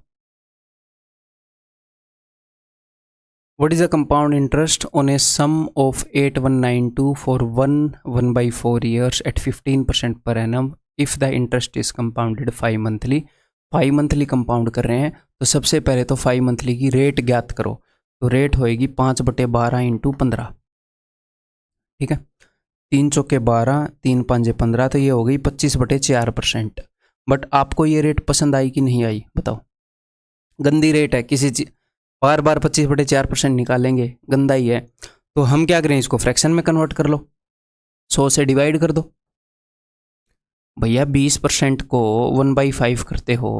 what is the compound interest on a sum of 8192 for 1/4 years at 15% per annum if the interest is compounded 5 monthly. 5 monthly compound कर रहे हैं, तो सबसे पहले तो 5 मंथली की रेट ज्ञात करो। तो रेट होएगी 5/12 × 15, ठीक है। 3 चौके 12, 3 पंजे 15, तो ये हो गई 25/4%। बट आपको ये रेट पसंद आई कि नहीं आई बताओ? गंदी रेट है, किसी चीज बार बार 25/4% निकालेंगे, गंदा ही है। तो हम क्या करें, इसको फ्रैक्शन में कन्वर्ट कर लो, 100 से डिवाइड कर दो। भैया 20% को 1/5 करते हो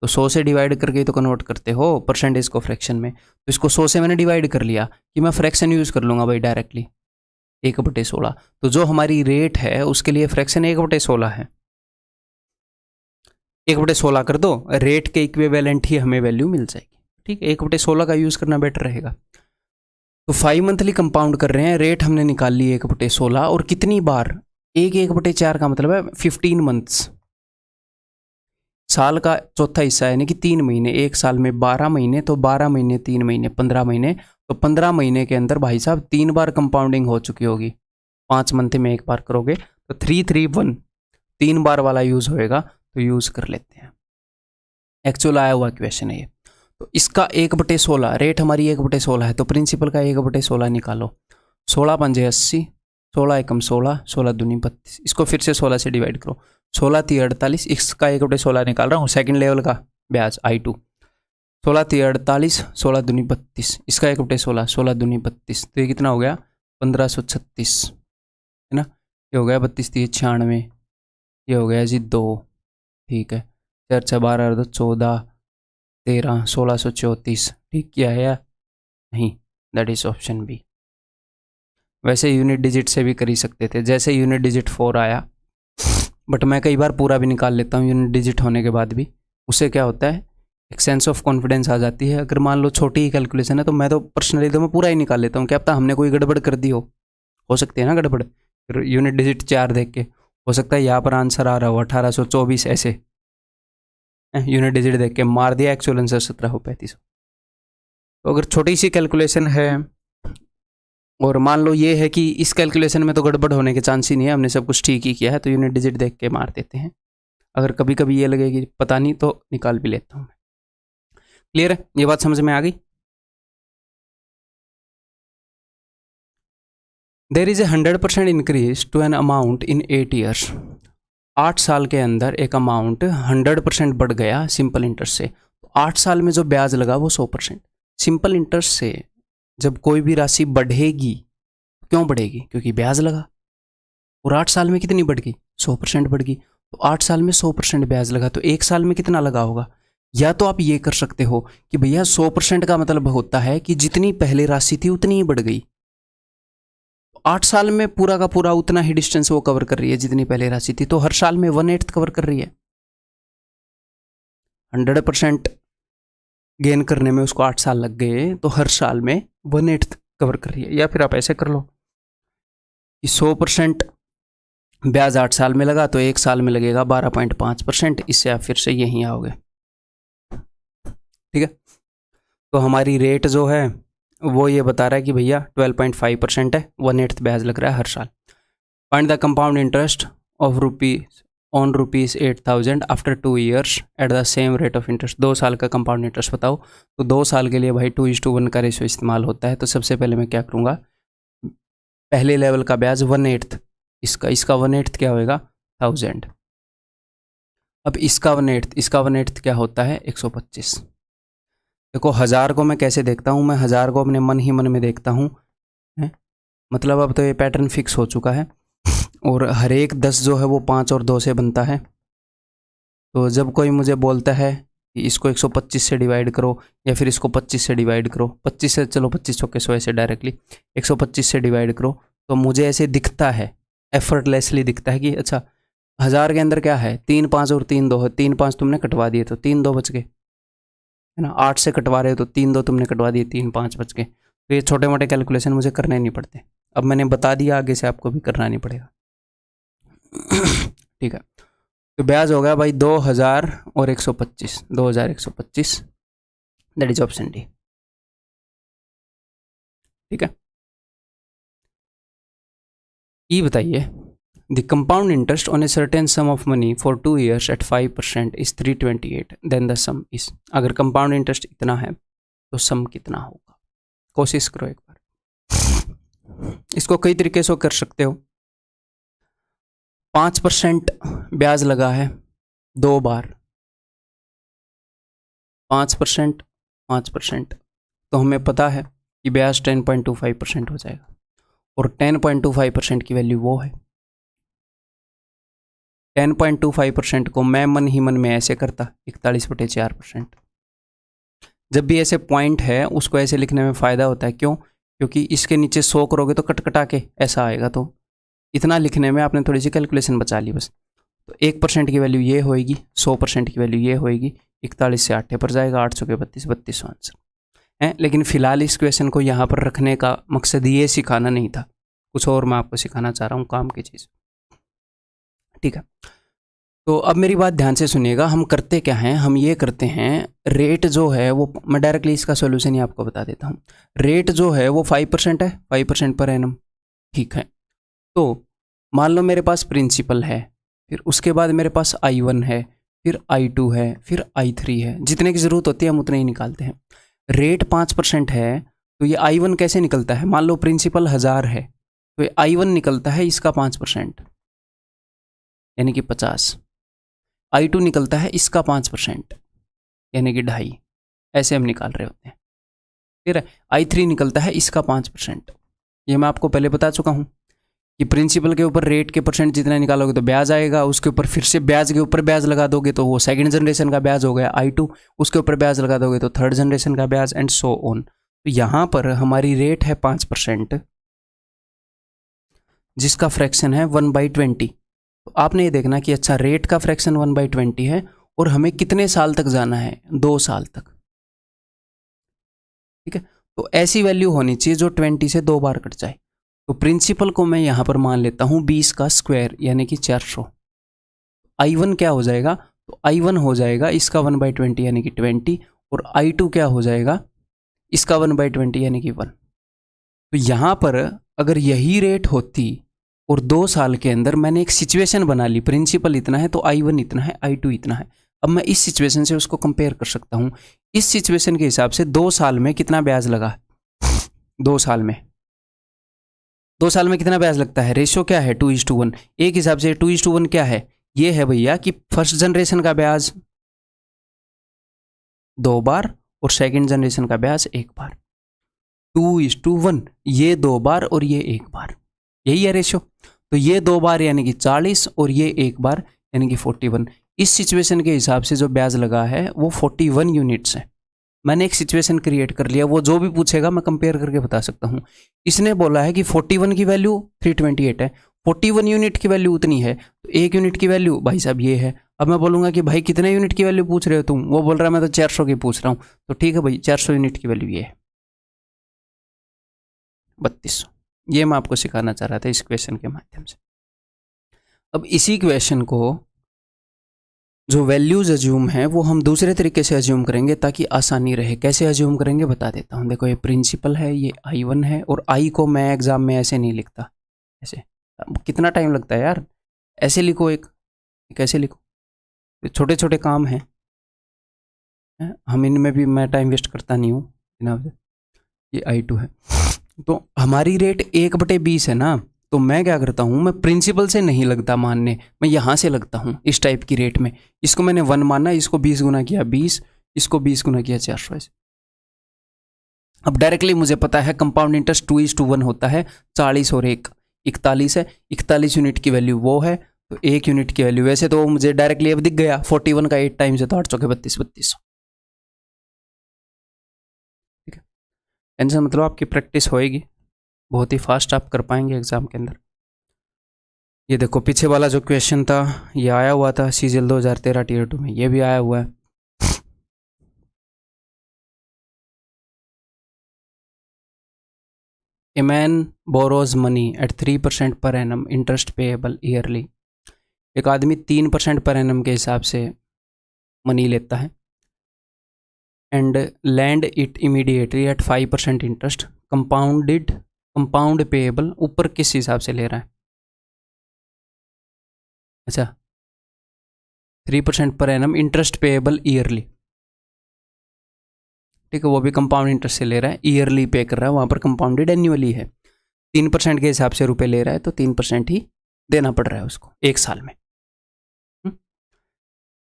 तो 100 से डिवाइड करके तो कन्वर्ट करते हो परसेंटेज को फ्रैक्शन में। तो इसको 100 से मैंने डिवाइड कर लिया कि मैं फ्रैक्शन यूज़ कर लूँगा भाई डायरेक्टली, 1/16। तो जो हमारी रेट है उसके लिए फ्रैक्शन 1/16 है, 1/16 कर दो, रेट के इक्विवेलेंट ही हमें वैल्यू मिल जाएगी, ठीक है। 1/16 का यूज़ करना बेटर रहेगा। तो 5 मंथली कंपाउंड कर रहे हैं, रेट हमने निकाल ली 1/16, और कितनी बार? 1/4 का मतलब है 15 मंथ्स, साल का चौथा हिस्सा यानी कि 3 महीने, एक साल में 12 महीने, तो 12 महीने 3 महीने 15 महीने, तो 15 महीने के अंदर भाई साहब 3 बार कंपाउंडिंग हो चुकी होगी। 5 मंथ में एक बार करोगे तो 331 3 बार वाला यूज़ होएगा, तो यूज़ कर लेते हैं। एक्चुअल आया हुआ क्वेश्चन है ये। तो इसका 1/16, रेट हमारी 1/16 है, तो प्रिंसिपल का 1/16 निकालो। 16 पंजे 80, 16 एकम 16, 16 दूनी 32, इसको फिर से 16 से डिवाइड करो, 16 3 48, इसका 1/16 निकाल रहा हूँ, सेकंड लेवल का ब्याज I2। 16 3 48, 16 दूनी 32, इसका 1/16, 16 दूनी 32, तो ये कितना हो गया? 1536, है ना। ये हो गया 32 3 96, ये हो गया जी 2, ठीक है। 4 6 12 2 14 13 1634, ठीक किया है या नहीं? That is option B. वैसे यूनिट डिजिट से भी कर ही सकते थे, जैसे यूनिट डिजिट 4 आया, बट मैं कई बार पूरा भी निकाल लेता हूँ यूनिट डिजिट होने के बाद भी। उससे क्या होता है, एक सेंस ऑफ कॉन्फिडेंस आ जाती है। अगर मान लो छोटी ही कैलकुलेशन है तो मैं तो पर्सनली तो मैं पूरा ही निकाल लेता हूँ, क्या पता हमने कोई गड़बड़ कर दी हो सकती है ना गड़बड़, फिर यूनिट डिजिट 4 देख के हो सकता है यहाँ पर आंसर आ रहा हो 1824, ऐसे यूनिट डिजिट देख के मार दिया, एक्चुअल आंसर 1735। तो अगर छोटी सी कैलकुलेशन है और मान लो ये है कि इस कैलकुलेशन में तो गड़बड़ होने के चांस ही नहीं है, हमने सब कुछ ठीक ही किया है, तो यूनिट डिजिट देख के मार देते हैं। अगर कभी कभी ये लगेगी पता नहीं तो निकाल भी लेता हूँ मैं। क्लियर है, ये बात समझ में आ गई? There is a 100% increase to an amount in 8 years. 8 साल के अंदर एक अमाउंट 100% बढ़ गया सिंपल इंटरेस्ट से। 8 साल में जो ब्याज लगा वो 100%। सिंपल इंटरेस्ट से जब कोई भी राशि बढ़ेगी, क्यों बढ़ेगी? क्योंकि ब्याज लगा। और 8 साल में कितनी बढ़ गई? 100% बढ़ गई। तो 8 साल में 100% ब्याज लगा, तो 1 साल में कितना लगा होगा? या तो आप ये कर सकते हो कि भैया 100% का मतलब होता है कि जितनी पहले राशि थी उतनी ही बढ़ गई। 8 साल में पूरा का पूरा उतना ही डिस्टेंस वो कवर कर रही है जितनी पहले राशि थी, तो हर साल में 1/8 कवर कर रही है। 100% गेन करने में उसको 8 साल लग गए, तो हर साल में 1/8 कवर कर रही है। या फिर आप ऐसे कर लो कि 100% ब्याज 8 साल में लगा तो 1 साल में लगेगा 12.5%। इससे आप फिर से यहीं आओगे, ठीक है। तो हमारी रेट जो है वो ये बता रहा है कि भैया 12.5% है, 1/8 ब्याज लग रहा है हर साल। Find the compound interest of on ₹8,000 after 2 years at the same rate of interest. 2 साल का कंपाउंड इंटरेस्ट बताओ। तो 2 साल के लिए भाई 2:1 का रेशो इस्तेमाल होता है। तो सबसे पहले मैं क्या करूँगा, पहले लेवल का ब्याज 1/8 इसका 1/8 क्या होएगा 1000। अब इसका 1/8 क्या होता है 125। देखो 1000 को मैं कैसे देखता हूँ, मैं 1000 को अपने मन ही मन में देखता हूँ, मतलब अब तो ये पैटर्न फिक्स हो चुका है। और हर एक 10 जो है वो 5 और 2 से बनता है। तो जब कोई मुझे बोलता है कि इसको 125 से डिवाइड करो या फिर इसको 25 से डिवाइड करो, 25 से, चलो 25 चौके 100 ऐसे डायरेक्टली 125 से डिवाइड करो, तो मुझे ऐसे दिखता है, एफर्टलेसली दिखता है कि अच्छा 1000 के अंदर क्या है 3 5 और 3 2 है। 3 5 तुमने कटवा दिए तो 3 2 बच गए, है ना। 8 से कटवा रहे हो तो 3 2 तुमने कटवा दिए, 3 5 बच गए। तो ये छोटे मोटे कैलकुलेशन मुझे करने नहीं पड़ते। अब मैंने बता दिया, आगे से आपको भी करना नहीं पड़ेगा। ठीक है, तो ब्याज हो गया भाई 2000 और 125, 2125, दैट इज ऑप्शन डी। ठीक है, ये बताइए, the compound interest on a certain sum of money for 2 years at 5% is 328, then the sum is. अगर कंपाउंड इंटरेस्ट इतना है तो सम कितना होगा। कोशिश करो एक बार। इसको कई तरीके से कर सकते हो। 5% ब्याज लगा है 2 बार, 5% 5%, तो हमें पता है कि ब्याज 10.25% हो जाएगा। और 10.25% की वैल्यू वो है। 10.25% को मैं मन ही मन में ऐसे करता 41/4%। जब भी ऐसे पॉइंट है उसको ऐसे लिखने में फ़ायदा होता है। क्यों? क्योंकि इसके नीचे 100 करोगे तो कटकटा के ऐसा आएगा, तो इतना लिखने में आपने थोड़ी सी कैलकुलेशन बचा ली बस। तो 1% की वैल्यू ये होएगी, 100% की वैल्यू ये होएगी। 41 से 8 पर जाएगा, 8 चौके 32, 32 आंसर है। लेकिन फिलहाल इस क्वेश्चन को यहाँ पर रखने का मकसद ये सिखाना नहीं था, कुछ और मैं आपको सिखाना चाह रहा हूँ, काम की चीज़। ठीक है, तो अब मेरी बात ध्यान से सुनिएगा। हम करते क्या हैं, हम ये करते हैं, रेट जो है वो, मैं डायरेक्टली इसका सॉल्यूशन ही आपको बता देता हूँ। रेट जो है वो 5% है, 5% पर एनम। ठीक है, तो मान लो मेरे पास प्रिंसिपल है, फिर उसके बाद मेरे पास I1 है, फिर I2 है, फिर I3 है। जितने की ज़रूरत होती है हम उतने ही निकालते हैं। रेट 5% है तो ये I1 कैसे निकलता है, मान लो प्रिंसिपल 1000 है तो ये I1 निकलता है इसका 5% यानी कि 50। I2 निकलता है इसका 5% यानी कि 2.5। ऐसे हम निकाल रहे होते हैं। ठीक है, I3 निकलता है इसका 5%। ये मैं आपको पहले बता चुका हूँ कि प्रिंसिपल के ऊपर रेट के परसेंट जितना निकालोगे तो ब्याज आएगा, उसके ऊपर फिर से ब्याज के ऊपर ब्याज लगा दोगे तो वो सेकंड जनरेशन का ब्याज हो गया I2, उसके ऊपर ब्याज लगा दोगे तो थर्ड जनरेशन का ब्याज, एंड सो ऑन। तो यहाँ पर हमारी रेट है 5%, जिसका फ्रैक्शन है 1/20। तो आपने ये देखना कि अच्छा रेट का फ्रैक्शन 1/20 है और हमें कितने साल तक जाना है, 2 साल तक। ठीक है, तो ऐसी वैल्यू होनी चाहिए जो 20 से 2 बार कट जाए। तो प्रिंसिपल को मैं यहाँ पर मान लेता हूँ 20 का स्क्वायर यानी कि 400। I1 क्या हो जाएगा, तो I1 हो जाएगा इसका 1/20 यानी कि 20, और I2 क्या हो जाएगा इसका 1/20 यानी कि 1। तो यहाँ पर अगर यही रेट होती और 2 साल के अंदर मैंने एक सिचुएशन बना ली, प्रिंसिपल इतना है तो I1 इतना है, I2 इतना है। अब मैं इस सिचुएशन से उसको कंपेयर कर सकता हूँ। इस सिचुएशन के हिसाब से 2 साल में कितना ब्याज लगा, 2 साल में 2 साल में कितना ब्याज लगता है, रेशियो क्या है 2:1। एक हिसाब से 2:1 क्या है, ये है भैया कि फर्स्ट जनरेशन का ब्याज 2 बार और सेकंड जनरेशन का ब्याज 1 बार। 2:1, ये 2 बार और ये 1 बार, यही है रेशियो। तो ये 2 बार यानी कि 40 और ये 1 बार यानी कि 41। इस सिचुएशन के हिसाब से जो ब्याज लगा है वो 41 यूनिट्स है। मैंने एक सिचुएशन क्रिएट कर लिया, वो जो भी पूछेगा मैं कंपेयर करके बता सकता हूँ। इसने बोला है कि 41 की वैल्यू 328 है, 41 यूनिट की वैल्यू उतनी है, तो 1 यूनिट की वैल्यू भाई साहब ये है। अब मैं बोलूँगा कि भाई कितने यूनिट की वैल्यू पूछ रहे हो तुम, वो बोल रहा है मैं तो 400 की पूछ रहा हूँ। तो ठीक है भाई, 400 यूनिट की वैल्यू ये है 3200। ये मैं आपको सिखाना चाह रहा था इस क्वेश्चन के माध्यम से। अब इसी क्वेश्चन को जो वैल्यूज अज्यूम है वो हम दूसरे तरीके से अज्यूम करेंगे ताकि आसानी रहे। कैसे अज्यूम करेंगे बता देता हूँ। देखो ये प्रिंसिपल है, ये I1 है, और I को मैं एग्जाम में ऐसे नहीं लिखता, ऐसे कितना टाइम लगता है यार, ऐसे लिखो एक, कैसे लिखूँ? छोटे छोटे काम हैं, हम इनमें भी मैं टाइम वेस्ट करता नहीं हूँ बिना वजह। ये I2 है, तो हमारी रेट 1/20 है ना, तो मैं क्या करता हूँ, मैं प्रिंसिपल से नहीं लगता मानने, मैं यहाँ से लगता हूँ इस टाइप की रेट में। इसको मैंने 1 माना, इसको 20 गुना किया 20, इसको 20 गुना किया 400। अब डायरेक्टली मुझे पता है कंपाउंड इंटरेस्ट 2:1 होता है, 40 और 1 41 है, 41 यूनिट की वैल्यू वो है, तो 1 यूनिट की वैल्यू, वैसे तो मुझे डायरेक्टली अब दिख गया 41 का 8 टाइम्स है तो 8 चौके 32। ठीक है, टेंशन मतलब आपकी प्रैक्टिस होएगी, बहुत ही फास्ट आप कर पाएंगे एग्जाम के अंदर। ये देखो पीछे वाला जो क्वेश्चन था ये आया हुआ था CGL 2013 Tier 2 में, ये भी आया हुआ है। A man borrows money at 3% per annum interest payable yearly। एक आदमी 3% पर एनम के हिसाब से मनी लेता है, and land it immediately eight 5% interest compound payable, ऊपर किस हिसाब से ले रहा है? अच्छा, 3% पर एनम इंटरेस्ट पेएबल ईयरली, ठीक है, वो भी कंपाउंड इंटरेस्ट से ले रहा है, ईयरली पे कर रहा है, वहाँ पर कंपाउंडेड एन्युअली है। 3% के हिसाब से रुपए ले रहा है तो 3% ही देना पड़ रहा है उसको 1 साल में।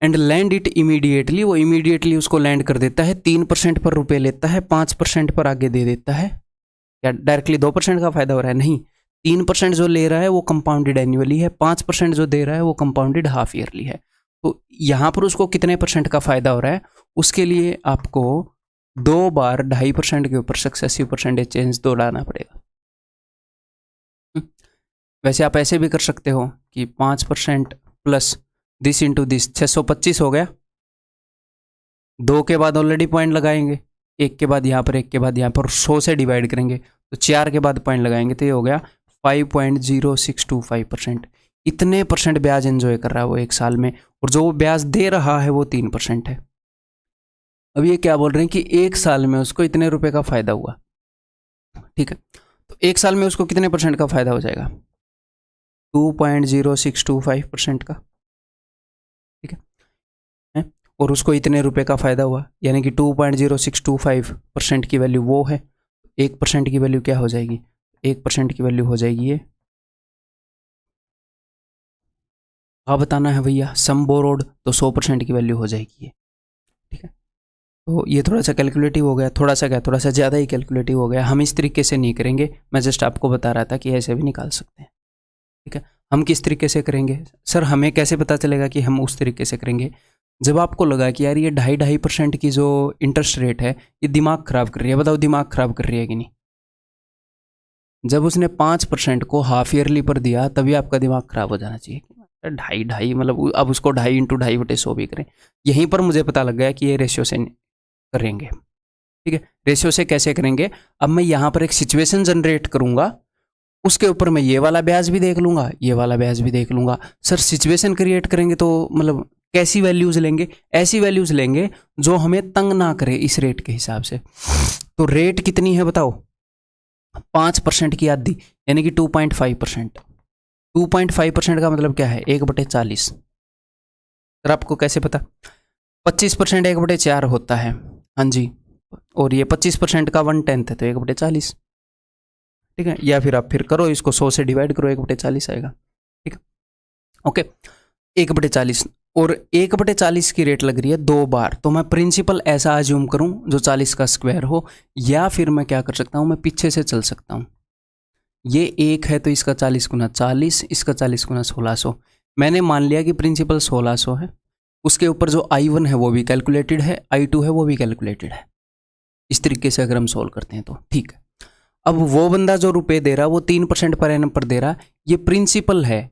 एंड लैंड इट इमीडिएटली, वो इमीडिएटली उसको लैंड कर देता है, 3% पर रुपए लेता है, 5% पर आगे दे देता है। क्या डायरेक्टली 2% का फायदा हो रहा है? नहीं, 3% जो ले रहा है वो कंपाउंडेड एनुअली है, 5% जो दे रहा है वो कंपाउंडेड हाफ ईयरली है। तो यहाँ पर उसको कितने % का फायदा हो रहा है, उसके लिए आपको 2 बार 2.5% के ऊपर सक्सेसिव परसेंटेज चेंज तो लाना पड़ेगा। वैसे आप ऐसे भी कर सकते हो कि 5% प्लस दिस इंटू दिस, 625 हो गया। 2 के बाद ऑलरेडी पॉइंट लगाएंगे, 1 के बाद यहाँ पर, 1 के बाद यहाँ पर, 100 से डिवाइड करेंगे तो 4 के बाद पॉइंट लगाएंगे, तो ये हो गया 5.0625%। इतने % ब्याज एंजॉय कर रहा है वो 1 साल में, और जो वो ब्याज दे रहा है वो 3% है। अब ये क्या बोल रहे हैं कि 1 साल में उसको इतने रुपए का फायदा हुआ, ठीक है, तो 1 साल में उसको कितने % का फायदा हो जाएगा? 2.0625% का, ठीक है, और उसको इतने रुपए का फायदा हुआ, यानी कि 2.0625% की वैल्यू वो है। 1% की वैल्यू क्या हो जाएगी? 1% की वैल्यू हो जाएगी ये, आप बताना है भैया, सम बोरोड, तो 100% की वैल्यू हो जाएगी ये, ठीक है। तो ये थोड़ा सा कैलकुलेटिव हो गया, थोड़ा सा क्या, थोड़ा सा ज़्यादा ही कैलकुलेटिव हो गया। हम इस तरीके से नहीं करेंगे, मैं जस्ट आपको बता रहा था कि ऐसे भी निकाल सकते हैं, ठीक है। हम किस तरीके से करेंगे सर, हमें कैसे पता चलेगा कि हम उस तरीके से करेंगे? जब आपको लगा कि यार ये 2.5% की जो इंटरेस्ट रेट है ये दिमाग ख़राब कर रही है, बताओ दिमाग ख़राब कर रही है कि नहीं? जब उसने 5% को हाफ ईयरली पर दिया तभी आपका दिमाग ख़राब हो जाना चाहिए। 2.5 मतलब अब उसको 2.5 × 2.5/100 भी करें। यहीं पर मुझे पता लग गया कि ये रेशियो से करेंगे, ठीक है। रेशियो से कैसे करेंगे? अब मैं यहाँ पर एक सिचुएशन जनरेट करूँगा, उसके ऊपर मैं ये वाला ब्याज भी देख लूँगा, ये वाला ब्याज भी देख लूँगा। सर सिचुएशन क्रिएट करेंगे तो मतलब कैसी वैल्यूज़ लेंगे? ऐसी वैल्यूज़ लेंगे जो हमें तंग ना करे इस रेट के हिसाब से। तो रेट कितनी है बताओ? 5% की आधी, यानी कि 2.5%। 2.5% का मतलब क्या है? 1/40। सर आपको कैसे पता? 25% 1/4 होता है, हाँ जी, और ये 25% का 1/10 है तो 1/40, ठीक है। या फिर आप फिर करो इसको, 100 से डिवाइड करो, 1/40 आएगा, ठीक है, ओके। 1/40 और 1/40 की रेट लग रही है 2 बार, तो मैं प्रिंसिपल ऐसा अज्यूम करूं जो 40 का स्क्वायर हो, या फिर मैं क्या कर सकता हूं, मैं पीछे से चल सकता हूं। ये 1 है तो इसका 40 × 40, इसका 40 × 1600। मैंने मान लिया कि प्रिंसिपल 1600 है, उसके ऊपर जो I1 है वो भी कैलकुलेटेड है, I2 है वो भी कैलकुलेटेड है। इस तरीके से अगर हम सोल्व करते हैं तो ठीक है। अब वो बंदा जो रुपए दे रहा है वो 3% पर एनम पर दे रहा है, ये प्रिंसिपल है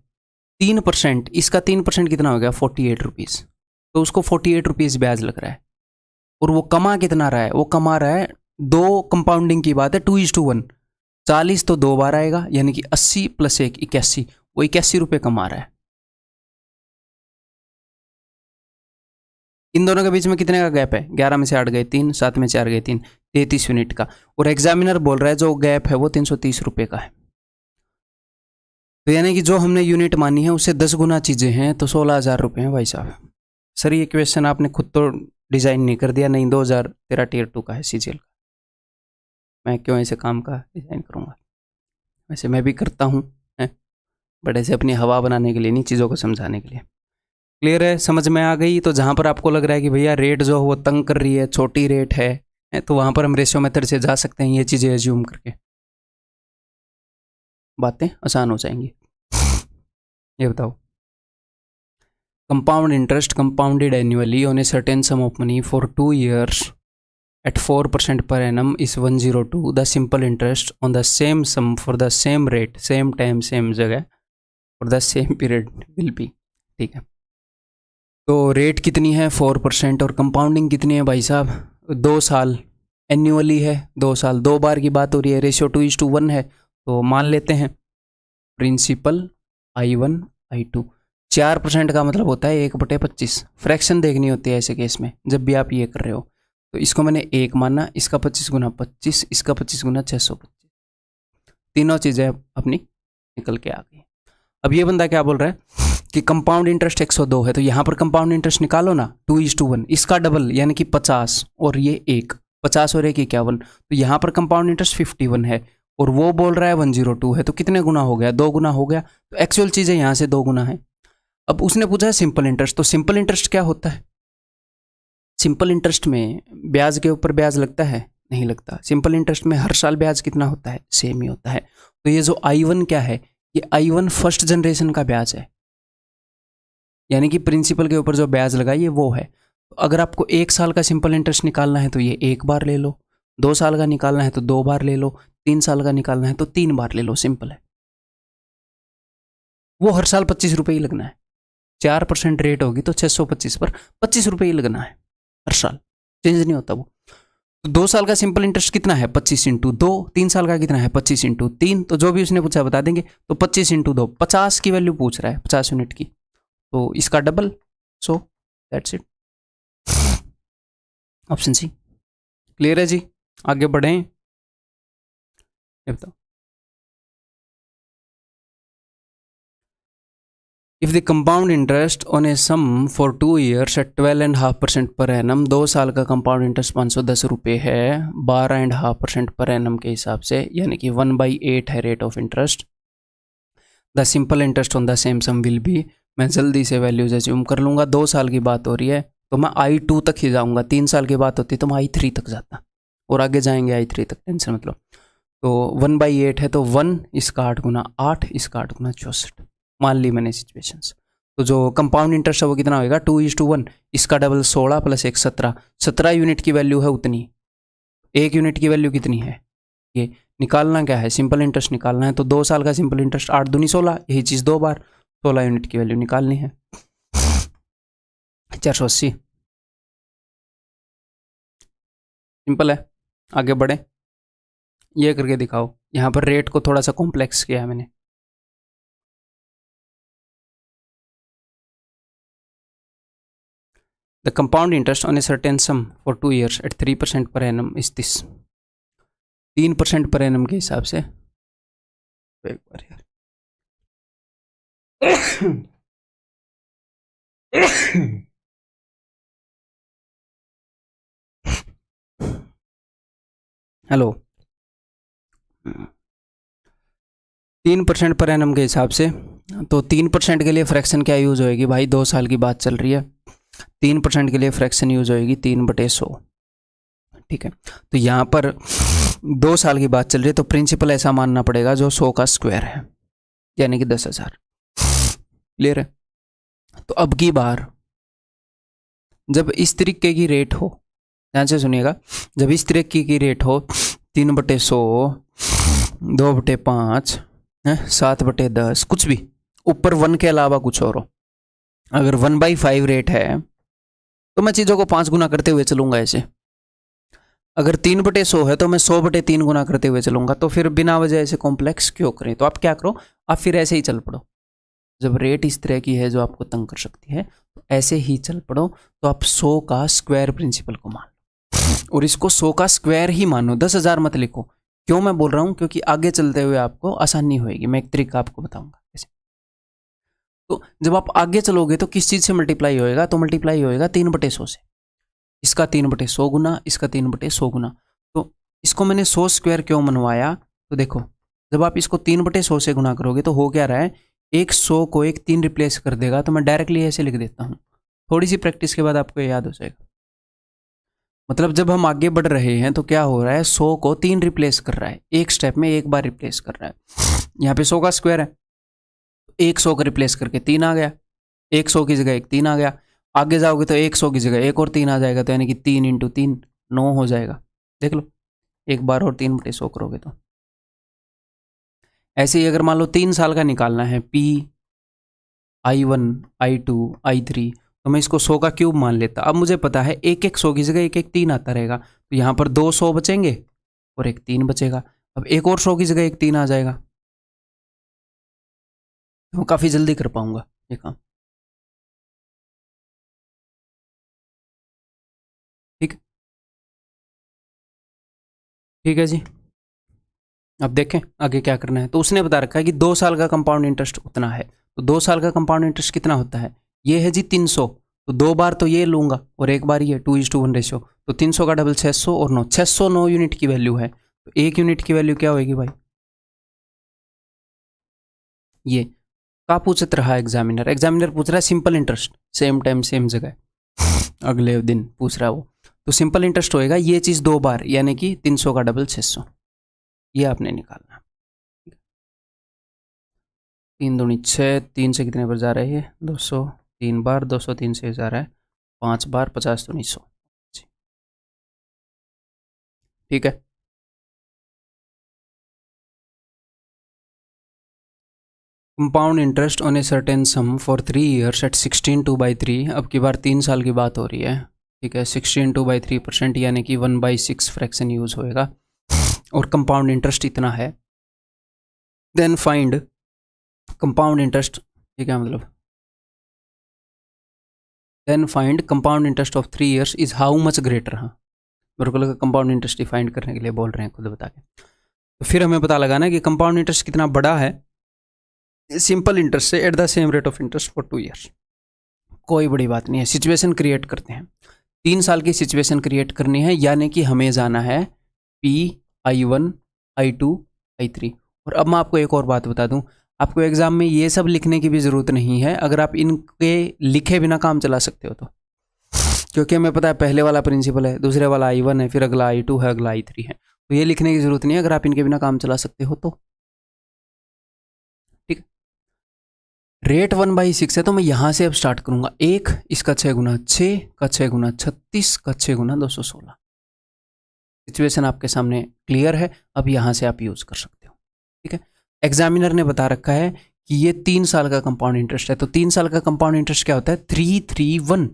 3%, इसका 3% कितना हो गया? 48 रुपीज़, तो उसको 48 रुपीज़ ब्याज लग रहा है। और वो कमा कितना रहा है? वो कमा रहा है, 2 कंपाउंडिंग की बात है, 2:1, 40 तो 2 बार आएगा, यानी कि 80 + 1 81, वो 81 रुपये कमा रहा है। इन दोनों के बीच में कितने का गैप है? 11 में से 8 गए 3, 7 में 4 गए 3, 33 यूनिट का। और एग्जामिनर बोल रहा है जो गैप है वो 330 रुपये का है। तो यानी कि जो हमने यूनिट मानी है उससे 10 गुना चीज़ें हैं, तो 16,000 रुपये हैं भाई साहब। सर ये क्वेश्चन आपने खुद तो डिज़ाइन नहीं कर दिया? नहीं, 2013 टियर 2 का है CGL का। मैं क्यों ऐसे काम का डिज़ाइन करूँगा? वैसे मैं भी करता हूँ, बट ऐसे अपनी हवा बनाने के लिए नहीं, चीज़ों को समझाने के लिए। क्लियर है? समझ में आ गई? तो जहाँ पर आपको लग रहा है कि भैया रेट जो है वो तंग कर रही है, छोटी रेट है, तो वहाँ पर हम रेशियो मेथड से जा सकते हैं, ये चीज़ें एज्यूम करके बातें आसान हो जाएंगी। ये बताओ, compound interest compounded annually on a certain sum of money for 2 years at 4% per annum is 102. The simple interest on the same sum for the same rate, same time, same जगह for the same period will be। ठीक है, तो rate कितनी है? 4%। और compounding कितनी है भाई साहब? 2 साल। एन्युअली है, 2 साल, 2 बार की बात हो रही है, रेशियो 2:1 है, तो मान लेते हैं प्रिंसिपल I1 I2। 4% का मतलब होता है 1/25। फ्रैक्शन देखनी होती है ऐसे केस में जब भी आप ये कर रहे हो। तो इसको मैंने 1 माना, इसका 25 गुना 25, इसका 25 गुना 625। तीनों चीज़ें अपनी निकल के आ गई। अब ये बंदा क्या बोल रहा है कि कंपाउंड इंटरेस्ट 102 है, तो यहाँ पर कंपाउंड इंटरेस्ट निकालो ना, 2:1, इसका डबल यानी कि 50, और ये 1, 50 और 1 51। तो यहाँ पर कंपाउंड इंटरेस्ट 51 है, और वो बोल रहा है 102 है, तो कितने गुना हो गया? 2 गुना हो गया। तो एक्चुअल चीज़ें यहाँ से 2 गुना है। अब उसने पूछा है सिंपल इंटरेस्ट, तो सिंपल इंटरेस्ट क्या होता है? सिंपल इंटरेस्ट में ब्याज के ऊपर ब्याज लगता है? नहीं लगता। सिंपल इंटरेस्ट में हर साल ब्याज कितना होता है? सेम ही होता है। तो ये जो I1 क्या है? ये I1 फर्स्ट जनरेशन का ब्याज है, यानी कि प्रिंसिपल के ऊपर जो ब्याज लगा ये वो है। तो अगर आपको 1 साल का सिंपल इंटरेस्ट निकालना है तो ये 1 बार ले लो, 2 साल का निकालना है तो 2 बार ले लो, 3 साल का निकालना है तो 3 बार ले लो, सिंपल है। वो हर साल 25 रुपये ही लगना है। 4% रेट होगी तो 625 पर 25 रुपये ही लगना है हर साल, चेंज नहीं होता वो। तो 2 साल का सिंपल इंटरेस्ट कितना है? 25 × 2। 3 साल का कितना है? 25 × 3। तो जो भी उसने पूछा बता देंगे। तो 25 × 2, 50 की वैल्यू पूछ रहा है, 50 यूनिट की, तो इसका डबल। So that's it, option C. Clear है जी? आगे बढ़ें, ये बताओ। If the compound interest on a sum for 2 years at 12.5% per annum, 2 साल का कंपाउंड इंटरेस्ट 510 रुपये है, 12.5% पर एनम के हिसाब से, यानी कि 1/8 है rate of interest. The simple interest on the same sum will be, मैं जल्दी से वैल्यूज एज्यूम कर लूँगा। 2 साल की बात हो रही है तो मैं I2 तक ही जाऊँगा, 3 साल की बात होती तो मैं I3 तक जाता, और आगे जाएंगे I3 तक, टेंशन मतलब। तो 1/8 है, तो 1, इसका 8 गुना 8, इसका 8 गुना 64, मान ली मैंने सिचुएशंस। तो जो कंपाउंड इंटरेस्ट है वो कितना होगा? 2:1, इसका डबल 16 + 1 17, 17 यूनिट की वैल्यू है उतनी। 1 यूनिट की वैल्यू कितनी है? ये निकालना क्या है? सिंपल इंटरेस्ट निकालना है। तो 2 साल का सिंपल इंटरेस्ट 8 दूनी 16, यही चीज़ 2 बार, 16 यूनिट की वैल्यू निकालनी है, 480। सिंपल है, आगे बढ़े, ये करके दिखाओ। यहाँ पर रेट को थोड़ा सा कॉम्प्लेक्स किया है मैंने। The compound interest on a certain sum for 2 years at 3% per annum is this। 3% पर annum के हिसाब से, एक बार यार हेलो, 3% पर एनम के हिसाब से, तो 3% के लिए फ्रैक्शन क्या यूज़ होएगी भाई? 2 साल की बात चल रही है, 3% के लिए फ्रैक्शन यूज़ होएगी 3/100। ठीक है, तो यहाँ पर 2 साल की बात चल रही है, तो प्रिंसिपल ऐसा मानना पड़ेगा जो 100 का स्क्वायर है, यानी कि 10,000। क्लियर है? तो अब की बार जब इस तरीके की रेट हो, ध्यान से सुनिएगा, जब इस तरीके की रेट हो 3/100, 2/5, 7/10, कुछ भी ऊपर 1 के अलावा कुछ और हो, अगर 1/5 रेट है तो मैं चीज़ों को 5 गुना करते हुए चलूँगा ऐसे। अगर 3/100 है तो मैं 100/3 गुना करते हुए चलूँगा। तो फिर बिना वजह ऐसे कॉम्प्लेक्स क्यों करें? तो आप क्या करो, आप फिर ऐसे ही चल पड़ो। जब रेट इस तरह की है जो आपको तंग कर सकती है, तो ऐसे ही चल पड़ो। तो आप 100 का स्क्वायर प्रिंसिपल को मान लो, और इसको 100 का स्क्वायर ही मानो, 10,000 मत लिखो, क्यों मैं बोल रहा हूँ, क्योंकि आगे चलते हुए आपको आसानी होगी। मैं एक तरीका आपको बताऊंगा कैसे। तो जब आप आगे चलोगे तो किस चीज से मल्टीप्लाई होएगा, तो मल्टीप्लाई होएगा 3/100 से। इसका 3/100 गुना, इसका 3/100 गुना। तो इसको मैंने 100 स्क्वायर क्यों मनवाया, तो देखो जब आप इसको 3/100 से गुना करोगे तो हो क्या रहा है, एक 100 को एक 3 रिप्लेस कर देगा। तो मैं डायरेक्टली ऐसे लिख देता हूँ, थोड़ी सी प्रैक्टिस के बाद आपको याद हो जाएगा। मतलब जब हम आगे बढ़ रहे हैं तो क्या हो रहा है, 100 को 3 रिप्लेस कर रहा है, एक स्टेप में एक बार रिप्लेस कर रहा है। यहाँ पे 100 का स्क्वायर है, एक 100 को रिप्लेस करके 3 आ गया, एक 100 की जगह एक 3 आ गया। आगे जाओगे तो 100 की जगह एक और 3 आ जाएगा, तो यानी कि 3 × 3 9 हो जाएगा। देख लो, एक बार और 3/100 करोगे तो ऐसे ही अगर मान लो 3 साल का निकालना है, P I1 I2 I3, तो मैं इसको 100 का क्यूब मान लेता। अब मुझे पता है एक 100 की जगह एक 3 आता रहेगा, तो यहाँ पर 2 100 बचेंगे और एक 3 बचेगा। अब एक और 100 की जगह एक 3 आ जाएगा, तो काफ़ी जल्दी कर पाऊंगा ये काम। ठीक ठीक है जी। अब देखें आगे क्या करना है। तो उसने बता रखा है कि 2 साल का कंपाउंड इंटरेस्ट उतना है। तो 2 साल का कंपाउंड इंटरेस्ट कितना होता है, ये है जी 300। तो 2 बार तो ये लूंगा और एक बार ये 2:1 रेशियो। तो 300 का डबल 600 और 9, 609 यूनिट की वैल्यू है। तो 1 यूनिट की वैल्यू क्या होगी भाई, ये का पूछत रहा एग्जामिनर। एग्जामिनर पूछ रहा है simple interest, same time same जगह, अगले दिन पूछ रहा है वो। तो सिंपल इंटरेस्ट होएगा ये चीज़ 2 बार, यानी कि 300 का डबल 600, ये आपने निकालना। 3 दूनी 6, 3 से कितने पर जा रहे हैं 200, 3 बार 200, 3 से जा रहा है 5 बार 50 दूनी 100। ठीक है। Compound interest on a certain sum for 3 years at 16/3। अब की बार 3 साल की बात हो रही है। ठीक है, 16/3%, यानी कि 1/6 फ्रैक्शन यूज होएगा और कंपाउंड इंटरेस्ट इतना है। देन फाइंड कंपाउंड इंटरेस्ट, ठीक है मतलब then find compound interest of 3 years is how much greater. हाँ, मेरे को लगा कंपाउंड इंटरेस्ट डिफाइंड करने के लिए बोल रहे हैं, खुद बता के। तो फिर हमें पता लगाना है कि कंपाउंड इंटरेस्ट कितना बड़ा है सिंपल इंटरेस्ट से at the same rate of interest for 2 years. कोई बड़ी बात नहीं है, सिचुएशन क्रिएट करते हैं। 3 साल की सिचुएशन क्रिएट करनी है, यानी कि हमें जाना है P I1 I2 I3। और अब मैं आपको एक और बात बता दूं, आपको एग्जाम में ये सब लिखने की भी ज़रूरत नहीं है, अगर आप इनके लिखे बिना काम चला सकते हो तो। क्योंकि हमें पता है पहले वाला प्रिंसिपल है, दूसरे वाला I1 है, फिर अगला I2 है, अगला I3 है। तो ये लिखने की ज़रूरत नहीं है अगर आप इनके बिना काम चला सकते हो तो। ठीक, रेट 1/6 है, तो मैं यहाँ से अब स्टार्ट करूँगा। 1 इसका 6 गुना 6 का 6 गुना 36 का 6 गुना 216। सिचुएशन आपके सामने क्लियर है, अब यहाँ से आप यूज़ कर सकते हो। ठीक है, एग्जामिनर ने बता रखा है कि ये 3 साल का कंपाउंड इंटरेस्ट है। तो 3 साल का कंपाउंड इंटरेस्ट क्या होता है, 331।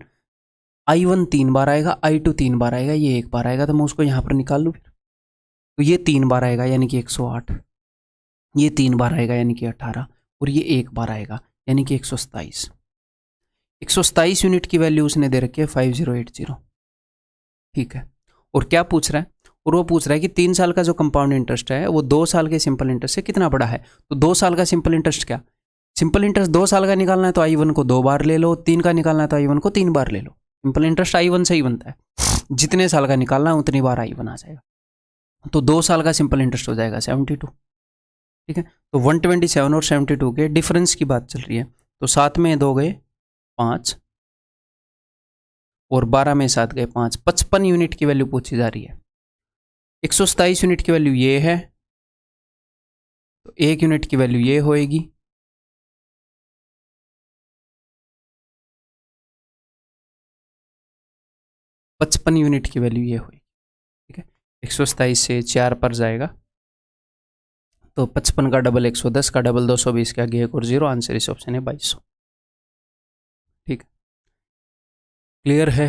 I1 3 बार आएगा, I2 3 बार आएगा, ये 1 बार आएगा। तो मैं उसको यहाँ पर निकाल लूँ फिर। तो ये 3 बार आएगा यानी कि 108, ये 3 बार आएगा यानी कि 18, और ये 1 बार आएगा यानी कि 127। 127 यूनिट की वैल्यू उसने दे रखी है 5080। ठीक है, और क्या पूछ रहा है, और वो पूछ रहा है कि 3 साल का जो कंपाउंड इंटरेस्ट है वो 2 साल के सिंपल इंटरेस्ट से कितना बड़ा है। तो 2 साल का सिंपल इंटरेस्ट क्या, सिंपल इंटरेस्ट 2 साल का निकालना है तो I1 को 2 बार ले लो, 3 का निकालना है तो I1 को 3 बार ले लो। सिंपल इंटरेस्ट I1 से ही बनता है, जितने साल का निकालना है उतनी बार I1 आ जाएगा। तो 2 साल का सिंपल इंटरेस्ट हो जाएगा 72। ठीक है, तो 127 और 72 के डिफरेंस की बात चल रही है। तो 7 में 2 गए 5 और 12 में 7 गए 5, 55 यूनिट की वैल्यू पूछी जा रही है। 127 यूनिट की वैल्यू ये है, तो 1 यूनिट की वैल्यू ये होएगी। पचपन यूनिट की वैल्यू ये होगी। ठीक है, 127 से 4 पर जाएगा तो 55 का डबल 110 का डबल 220 के आगे 1 और 0, आंसर इस ऑप्शन है 2200। ठीक, क्लियर है।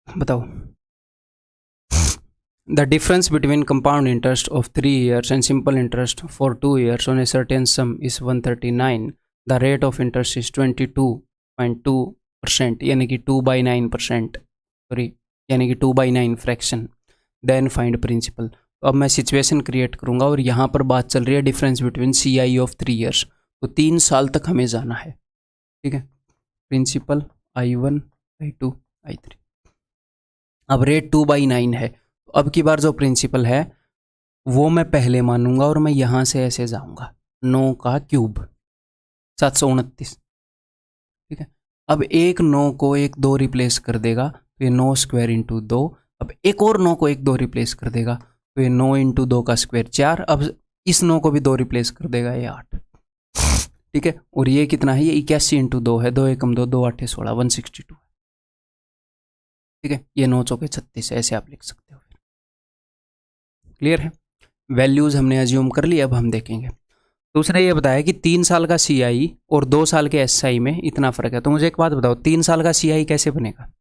बताओ, the difference between compound interest of 3 years and simple interest for 2 years on a certain some is 139। The rate of interest is 22.2 percent यानी कि 2/9%, सॉरी यानी कि 2/9 फ्रैक्शन, देन फाइंड प्रिंसिपल। तो अब मैं सिचुएशन क्रिएट करूँगा और यहाँ पर बात चल रही है difference between CI of 3 years, तो 3 साल तक हमें जाना है, ठीक है। प्रिंसिपल I1 I2 I3, अब रेट 2/9 है, तो अब की बार जो प्रिंसिपल है वो मैं पहले मानूंगा और मैं यहाँ से ऐसे जाऊँगा, 9 का क्यूब 729, ठीक है। अब एक 9 को एक 2 रिप्लेस कर देगा तो ये 9 स्क्वायर इंटू 2, अब एक और 9 को एक 2 रिप्लेस कर देगा तो ये 9 इंटू 2 का स्क्वायर 4, अब इस 9 को भी 2 रिप्लेस कर देगा, ये 8, ठीक है। और ये कितना है, ये 81 इंटू 2 है, 2 एकम 2, 2 8 16, 162 है, ठीक है। ये 9 चौके 36 है, ऐसे आप लिख सकते हो। क्लियर है, वैल्यूज हमने अज्यूम कर ली, अब हम देखेंगे। तो उसने ये बताया कि 3 साल का CI और 2 साल के SI में इतना फर्क है। तो मुझे एक बात बताओ, 3 साल का CI कैसे बनेगा?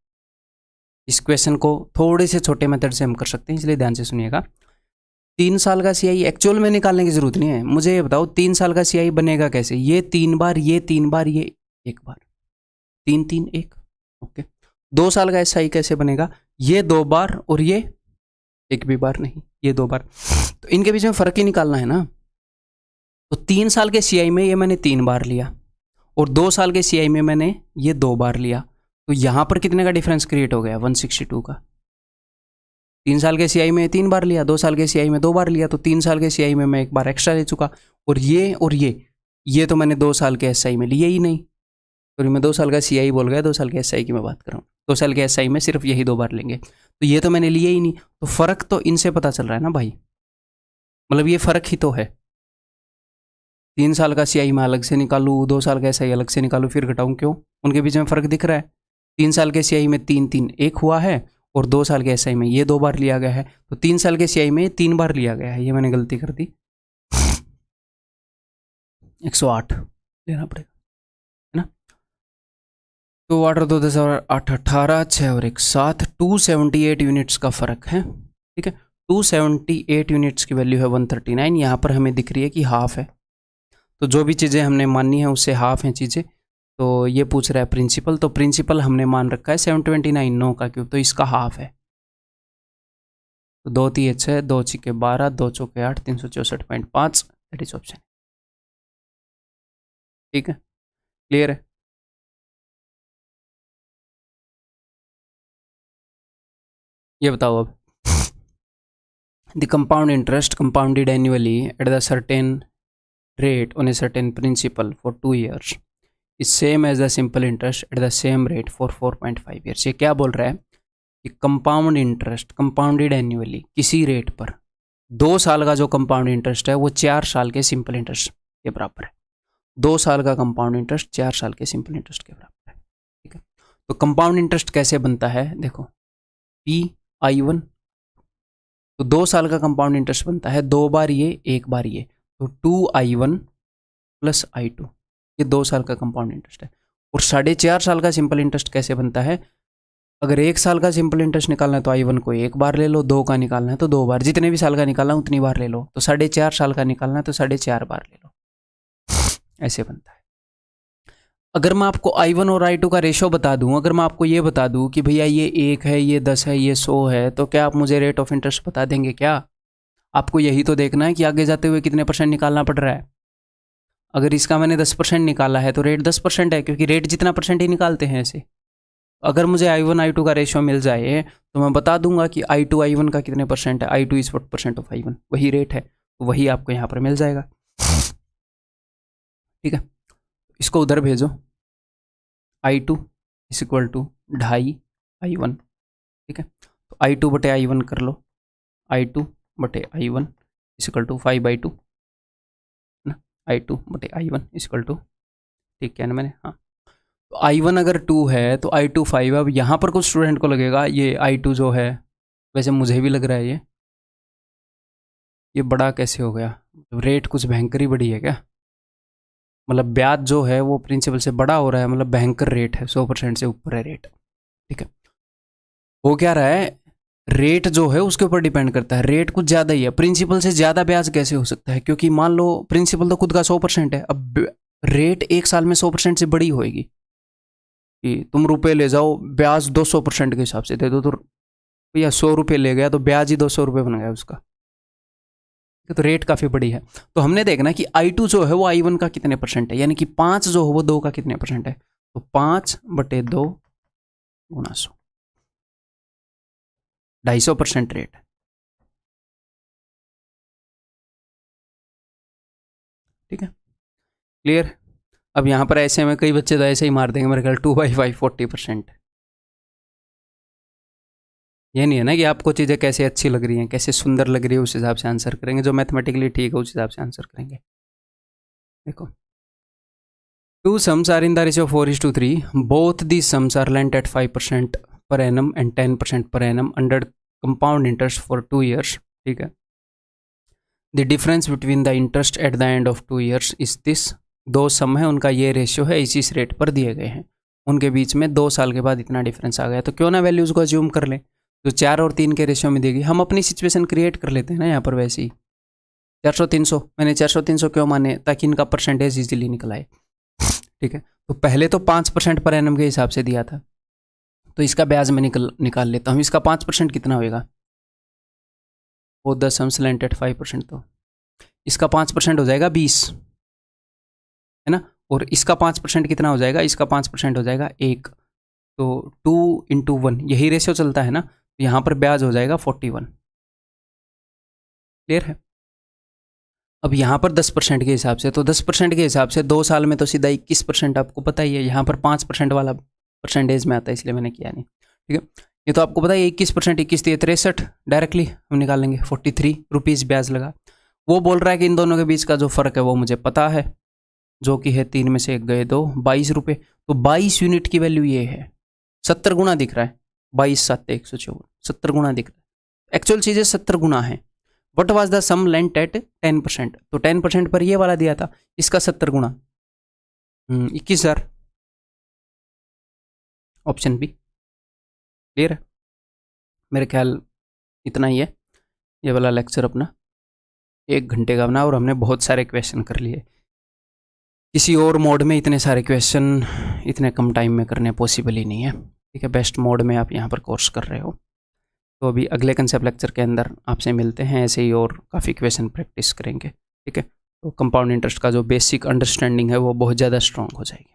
इस क्वेश्चन को थोड़े से छोटे मेथड से हम कर सकते हैं, इसलिए ध्यान से सुनिएगा। 3 साल का CI एक्चुअल में निकालने की जरूरत नहीं है। मुझे ये बताओ 3 साल का CI बनेगा कैसे? ये 3 बार, ये 3 बार, ये 1 बार, 3 3 1, ओके। 2 साल का SI कैसे बनेगा? ये 2 बार और ये एक भी बार नहीं, ये 2 बार। तो इनके बीच में फर्क ही निकालना है ना। तो 3 साल के CI में ये मैंने 3 बार लिया और 2 साल के CI में मैंने ये 2 बार लिया, तो यहां पर कितने का डिफरेंस क्रिएट हो गया? 162 का। 3 साल के CI में 3 बार लिया, 2 साल के CI में 2 बार लिया, तो 3 साल के CI में मैं 1 बार एक्स्ट्रा ले चुका। और ये तो मैंने 2 साल के SI में लिए ही नहीं, तो मैं 2 साल का CI बोल गया, 2 साल के SI की मैं बात कर रहा हूँ। 2 साल के SI में सिर्फ यही 2 बार लेंगे, तो ये तो मैंने लिए ही नहीं। तो फर्क तो इनसे पता चल रहा है ना भाई, मतलब ये फर्क ही तो है। 3 साल का CI मैं अलग से निकालूँ, 2 साल का SI अलग से निकालूँ, फिर घटाऊँ, क्यों? उनके बीच में फर्क दिख रहा है। 3 साल के CI में 3 3 1 हुआ है और 2 साल के SI में ये 2 बार लिया गया है, तो 3 साल के CI में 3 बार लिया गया है, ये मैंने गलती कर दी। 108 लेना पड़ेगा, है ना। तो वाटर 2 10 और 8 18 6 और 1 7, 278 यूनिट्स का फर्क है, ठीक है। 278 यूनिट्स की वैल्यू है 139, यहाँ पर हमें दिख रही है कि हाफ है। तो जो भी चीज़ें हमने मानी हैं उससे हाफ हैं चीज़ें। तो ये पूछ रहा है प्रिंसिपल, तो प्रिंसिपल हमने मान रखा है 729, 9 का क्यूब, तो इसका हाफ है। तो 2 3 6, 2 6 12, 2 चौके 8, 364.5, दैट इज ऑप्शन, ठीक है। क्लियर है। ये बताओ अब, the compound interest compounded annually at the certain rate on a certain principal for 2 years is same as the simple interest at the same rate for 4.5 years। ये क्या बोल रहा है कि कंपाउंड इंटरेस्ट कंपाउंडेड एनुअली किसी rate पर 2 साल का जो कंपाउंड इंटरेस्ट है वो 4 साल के सिंपल इंटरेस्ट के बराबर है। 2 साल का कंपाउंड इंटरेस्ट 4 साल के सिंपल इंटरेस्ट के बराबर है, ठीक है। तो कंपाउंड इंटरेस्ट कैसे बनता है? देखो, PI1, तो 2 साल का कंपाउंड इंटरेस्ट बनता है 2 बार ये 1 बार ये, तो 2I1 प्लस I2, ये 2 साल का कंपाउंड इंटरेस्ट है। और 4.5 साल का सिंपल इंटरेस्ट कैसे बनता है? अगर 1 साल का सिंपल इंटरेस्ट निकालना है तो I1 को 1 बार ले लो, 2 का निकालना है तो 2 बार, जितने भी साल का निकालना है उतनी बार ले लो। तो 4.5 साल का निकालना है तो 4.5 बार ले लो, ऐसे बनता है। अगर मैं आपको I1 और I2 का रेशो बता दूं, अगर मैं आपको ये बता दूं कि भैया ये 1 है, ये 10 है, ये 100 है, तो क्या आप मुझे रेट ऑफ इंटरेस्ट बता देंगे क्या? आपको यही तो देखना है कि आगे जाते हुए कितने % निकालना पड़ रहा है। अगर इसका मैंने 10% निकाला है तो रेट 10% है, क्योंकि रेट जितना % ही निकालते हैं ऐसे। अगर मुझे I1 I2 का रेशियो मिल जाए तो मैं बता दूंगा कि I2 I1 का कितने % है, I2 इज 40% ऑफ I1, वही रेट है, तो वही आपको यहाँ पर मिल जाएगा, ठीक है। इसको उधर भेजो, I2 is equal to 2.5 I1, ठीक है। तो I2 बटे I1 कर लो, I2 बटे I1 इक्वल टू 5/2 ना, I2 बटे I1 इक्वल टू, ठीक है ना मैंने, हाँ। तो I1 अगर 2 है तो I2 5। अब यहाँ पर कुछ स्टूडेंट को लगेगा ये I2 जो है, वैसे मुझे भी लग रहा है ये बड़ा कैसे हो गया, रेट कुछ भयंकर ही बड़ी है क्या? मतलब ब्याज जो है वो प्रिंसिपल से बड़ा हो रहा है, मतलब भयंकर रेट है, 100% से ऊपर है रेट, ठीक है। हो क्या रहा है, रेट जो है उसके ऊपर डिपेंड करता है, रेट कुछ ज़्यादा ही है, प्रिंसिपल से ज़्यादा ब्याज कैसे हो सकता है? क्योंकि मान लो प्रिंसिपल तो खुद का 100% है, अब रेट 1 साल में 100% से बड़ी होएगी, कि तुम रुपए ले जाओ, ब्याज 200% के हिसाब से दे दो, तो भैया 100 रुपये ले गया तो ब्याज ही 200 रुपये बन गया उसका, तो रेट काफ़ी बड़ी है। तो हमने देखना कि I2 जो है वो I1 का कितने परसेंट है, यानी कि 5 जो है वो 2 का कितने परसेंट है, तो 5/2 गुणा 100, 250% रेट है। ठीक है, क्लियर। अब यहाँ पर ऐसे में कई बच्चे तो ऐसे ही मार देंगे मेरे ख्याल 2/5 40%। ये नहीं है ना कि आपको चीज़ें कैसे अच्छी लग रही हैं, कैसे सुंदर लग रही है, उस हिसाब से आंसर करेंगे, जो मैथमेटिकली ठीक है उस हिसाब से आंसर करेंगे। देखो, 2 sums are in the ratio 4:3. Both these sums are lent at 5% per annum and 10% per annum under compound interest for 2 years. ठीक है, the difference between the interest at the end of 2 years is this. दो सम है, उनका ये ratio है, इस rate पर दिए गए हैं, उनके बीच में 2 साल के बाद इतना डिफरेंस आ गया, तो क्यों ना वैल्यूज़ को अज्यूम कर लें, जो 4 और 3 के रेशियो में देगी। हम अपनी सिचुएशन क्रिएट कर लेते हैं ना यहाँ पर, वैसे ही 400-300, मैंने 400-300 क्यों माने, ताकि इनका परसेंटेज इजीली निकल आए। ठीक है, तो पहले तो 5% पर एनम के हिसाब से दिया था, तो इसका ब्याज मैं निकाल लेता हूँ। इसका 5% कितना होएगा, वो 10 सम्स लेंट एट 5%, तो इसका 5% हो जाएगा 20, है ना, और इसका 5% कितना हो जाएगा, इसका 5% हो जाएगा 1, तो 2/1 यही रेशियो चलता है ना, तो यहाँ पर ब्याज हो जाएगा 41। क्लियर है। अब यहाँ पर 10% के हिसाब से, तो 10% के हिसाब से 2 साल में तो सीधा 21%, आपको पता ही है, यहाँ पर 5% वाला परसेंटेज में आता है, इसलिए मैंने किया नहीं। ठीक है, ये तो आपको पता है 21%, 21 तो 63, डायरेक्टली हम निकाल लेंगे, 43 रुपीज़ ब्याज लगा। वो बोल रहा है कि इन दोनों के बीच का जो फ़र्क है वो मुझे पता है, जो कि है 3 में से 1 गए 2, 22 रुपये, तो 22 यूनिट की वैल्यू ये है, 70 गुना दिख रहा है, 22×7=154, 70 गुना दिख रहा है, एक्चुअल चीज़ें 70 गुना है। What was the sum lent at 10%, तो 10% पर ये वाला दिया था, इसका 70 गुना 21,000, ऑप्शन बी। क्लियर है, मेरे ख्याल इतना ही है ये वाला लेक्चर अपना, 1 घंटे का बना, और हमने बहुत सारे क्वेश्चन कर लिए। किसी और मोड में इतने सारे क्वेश्चन इतने कम टाइम में करने पॉसिबल ही नहीं है। ठीक है, बेस्ट मोड में आप यहाँ पर कोर्स कर रहे हो। तो अभी अगले कंसेप्ट लेक्चर के अंदर आपसे मिलते हैं, ऐसे ही और काफ़ी क्वेश्चन प्रैक्टिस करेंगे। ठीक है, तो कंपाउंड इंटरेस्ट का जो बेसिक अंडरस्टैंडिंग है वो बहुत ज़्यादा स्ट्रॉन्ग हो जाएगी।